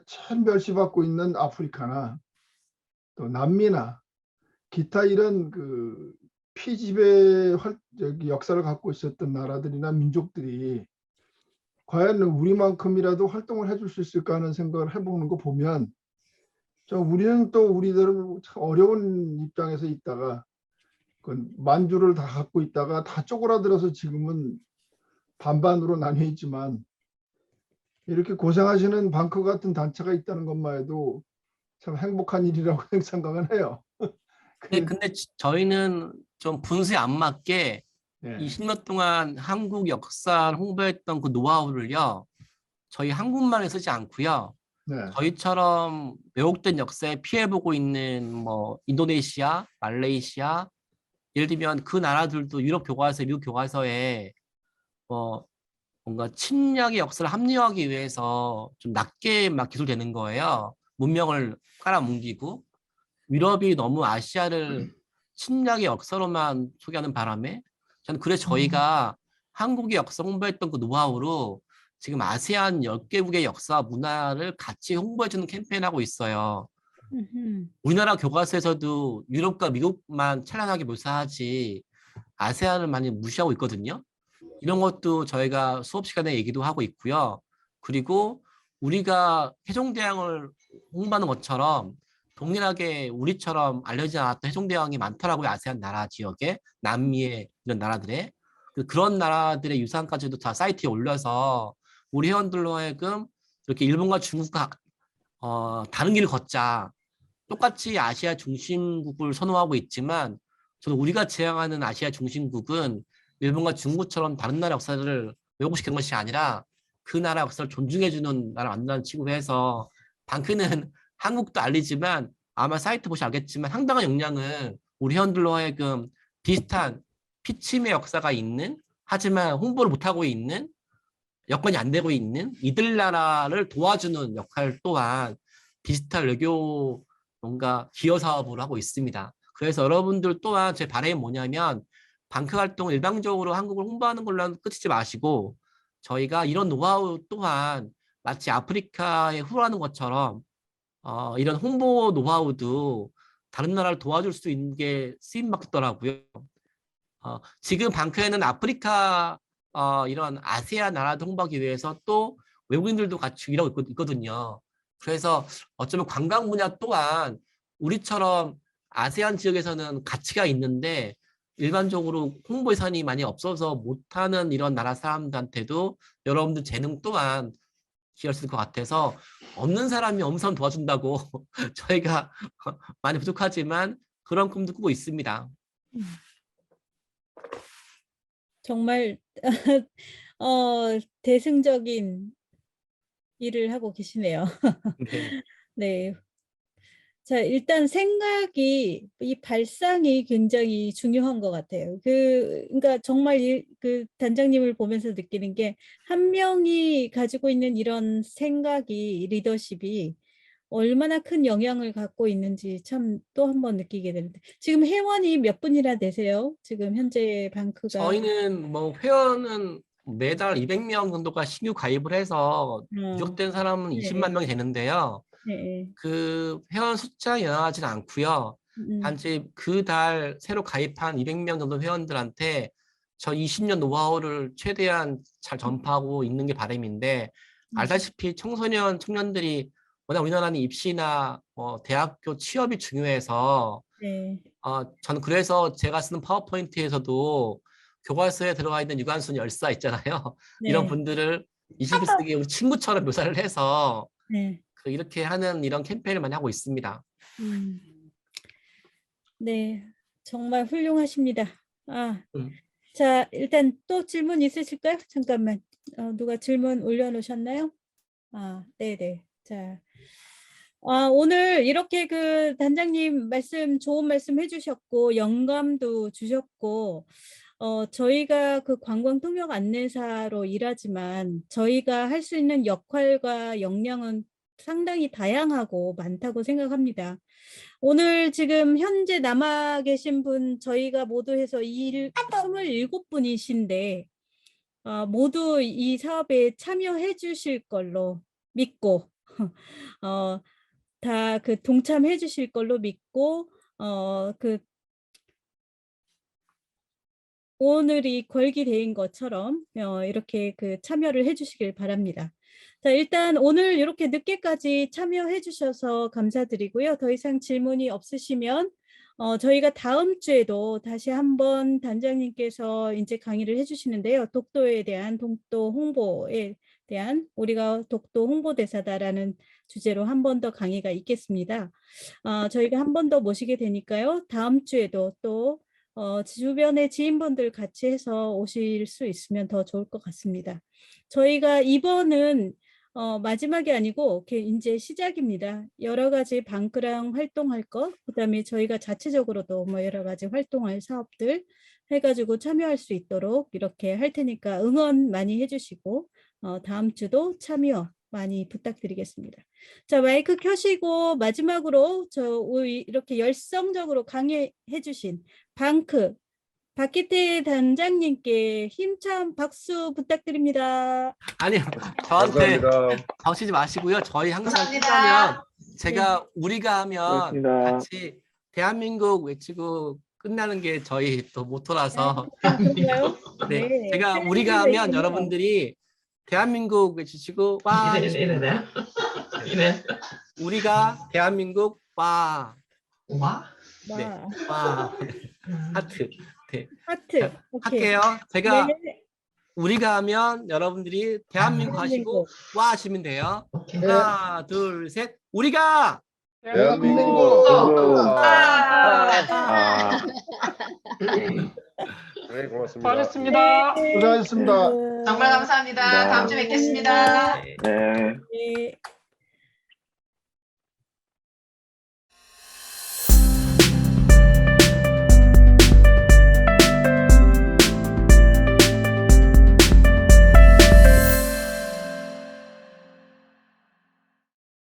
참 멸시받고 있는 아프리카나 또 남미나 기타 이런 그 피지배 역사를 갖고 있었던 나라들이나 민족들이 과연 우리만큼이라도 활동을 해줄 수 있을까 하는 생각을 해보는 거 보면 우리는 또 우리대로 참 어려운 입장에서 있다가 그 만주를 다 갖고 있다가 다 쪼그라들어서 지금은 반반으로 나뉘어 있지만 이렇게 고생하시는 방크 같은 단체가 있다는 것만 해도 참 행복한 일이라고 생각은 해요. 네, 그, 근데 저희는 좀 분수에 안 맞게 네, 20년 동안 한국 역사를 홍보했던 그 노하우를요, 저희 한국말에 쓰지 않고요. 네, 저희처럼 왜곡된 역사에 피해보고 있는 뭐 인도네시아, 말레이시아, 예를 들면 그 나라들도 유럽 교과서, 미국 교과서에 뭐 뭔가 침략의 역사를 합리화하기 위해서 좀 낮게 막 기술되는 거예요. 문명을 깔아뭉기고 유럽이 너무 아시아를 침략의 역사로만 소개하는 바람에 저는 그래서 저희가 한국의 역사 홍보했던 그 노하우로 지금 아세안 10개국의 역사 문화를 같이 홍보해주는 캠페인 하고 있어요. 음흠. 우리나라 교과서에서도 유럽과 미국만 찬란하게 묘사하지 아세안을 많이 무시하고 있거든요. 이런 것도 저희가 수업 시간에 얘기도 하고 있고요. 그리고 우리가 세종대왕을 홍보하는 것처럼 동일하게 우리처럼 알려지지 않았던 세종대왕이 많더라고요. 아세안 나라 지역에, 남미의 이런 나라들에. 그런 나라들의 유산까지도 다 사이트에 올려서 우리 회원들로 하여금 이렇게 일본과 중국과 다른 길을 걷자. 똑같이 아시아 중심국을 선호하고 있지만 저는 우리가 지향하는 아시아 중심국은 일본과 중국처럼 다른 나라 역사를 왜곡시키는 것이 아니라 그 나라 역사를 존중해주는 나라 만든다는 취급을 해서 방크는 한국도 알리지만 아마 사이트 보시 알겠지만 상당한 역량은 우리 회원들로 하여금 비슷한 피침의 역사가 있는 하지만 홍보를 못하고 있는 여건이 안 되고 있는 이들 나라를 도와주는 역할 또한 디지털 외교 뭔가 기여 사업을 하고 있습니다. 그래서 여러분들 또한 제 바람이 뭐냐면 방크 활동을 일방적으로 한국을 홍보하는 걸로 끝이지 마시고 저희가 이런 노하우 또한 마치 아프리카에 후원하는 것처럼 이런 홍보 노하우도 다른 나라를 도와줄 수 있는 게 쓰임받더라고요. 지금 방크에는 아프리카 이런 아세안 나라도 홍보하기 위해서 또 외국인들도 같이 일하고 있거든요. 그래서 어쩌면 관광 분야 또한 우리처럼 아세안 지역에서는 가치가 있는데 일반적으로 홍보 예산이 많이 없어서 못하는 이런 나라 사람들한테도 여러분들 재능 또한 기여할 수 있을 것 같아서 없는 사람이 없는 사람 도와준다고 저희가 많이 부족하지만 그런 꿈도 꾸고 있습니다. 정말 대승적인 일을 하고 계시네요. 네. 네. 자, 일단 생각이, 이 발상이 굉장히 중요한 것 같아요. 그러니까 정말 그 단장님을 보면서 느끼는 게 한 명이 가지고 있는 이런 생각이, 리더십이 얼마나 큰 영향을 갖고 있는지 참 또 한 번 느끼게 되는데. 지금 회원이 몇 분이나 되세요? 지금 현재 방크가. 저희는 뭐 회원은 매달 200명 정도가 신규 가입을 해서 누적된 사람은 네. 20만 명이 되는데요. 네. 그 회원 숫자에 연하지는 않고요. 단지 그 달 새로 가입한 200명 정도 회원들한테 저 20년 노하우를 최대한 잘 전파하고 있는 게 바람인데 알다시피 청소년 청년들이 워낙 우리나라는 입시나 대학교 취업이 중요해서 네. 저는 그래서 제가 쓰는 파워포인트에서도 교과서에 들어가 있는 유관순 열사 있잖아요. 이런 네. 분들을 21세기 우리 친구처럼 묘사를 해서 네. 이렇게 하는 이런 캠페인을 많이 하고 있습니다. 네, 정말 훌륭하십니다. 음. 자, 일단 또 질문 있으실까요? 잠깐만. 누가 질문 올려놓으셨나요? 네네. 자, 오늘 이렇게 그 단장님 좋은 말씀 해주셨고, 영감도 주셨고, 저희가 그 관광 통역 안내사로 일하지만 저희가 할 수 있는 역할과 역량은 상당히 다양하고 많다고 생각합니다. 오늘 지금 현재 남아 계신 분 저희가 모두 해서 27분이신데 모두 이 사업에 참여해 주실 걸로 믿고 다 그 동참해 주실 걸로 믿고 그 오늘이 걸기대인 것처럼 이렇게 그 참여를 해 주시길 바랍니다. 자, 일단 오늘 이렇게 늦게까지 참여해 주셔서 감사드리고요. 더 이상 질문이 없으시면 저희가 다음 주에도 다시 한번 단장님께서 이제 강의를 해 주시는데요. 독도에 대한 독도 홍보에 대한 우리가 독도 홍보대사다라는 주제로 한 번 더 강의가 있겠습니다. 저희가 한 번 더 모시게 되니까요. 다음 주에도 또 주변의 지인분들 같이 해서 오실 수 있으면 더 좋을 것 같습니다. 저희가 이번은 마지막이 아니고 이제 시작입니다. 여러 가지 방크랑 활동할 것, 그다음에 저희가 자체적으로도 뭐 여러 가지 활동할 사업들 해가지고 참여할 수 있도록 이렇게 할 테니까 응원 많이 해주시고 다음 주도 참여 많이 부탁드리겠습니다. 자, 마이크 켜시고 마지막으로 이렇게 열성적으로 강의해 주신 방크 박기태 단장님께 힘찬 박수 부탁드립니다. 아니요, 저한테 감사합니다. 거시지 마시고요. 저희 항상 감사합니다. 끝나면 제가 우리가 하면 고맙습니다. 같이 대한민국 외치고 끝나는 게 저희 또 모토라서 그런가요? 네, 네. 제가 팬분들 우리가 하면 있군요. 여러분들이 대한민국 외치시고 와 이래요? 이래. 우리가 대한민국 와 와? 네. 와, 와 하트 하트. 자, 오케이. 할게요. 제가 네. 우리가 하면 여러분들이 대한민국 하시고 와 하시면 돼요. 오케이. 하나 둘 셋 우리가 대한민국. 아, 네, 고맙습니다. 고생하셨습니다. 네. 정말 감사합니다. 다음 주에 뵙겠습니다. 네. 네. 네.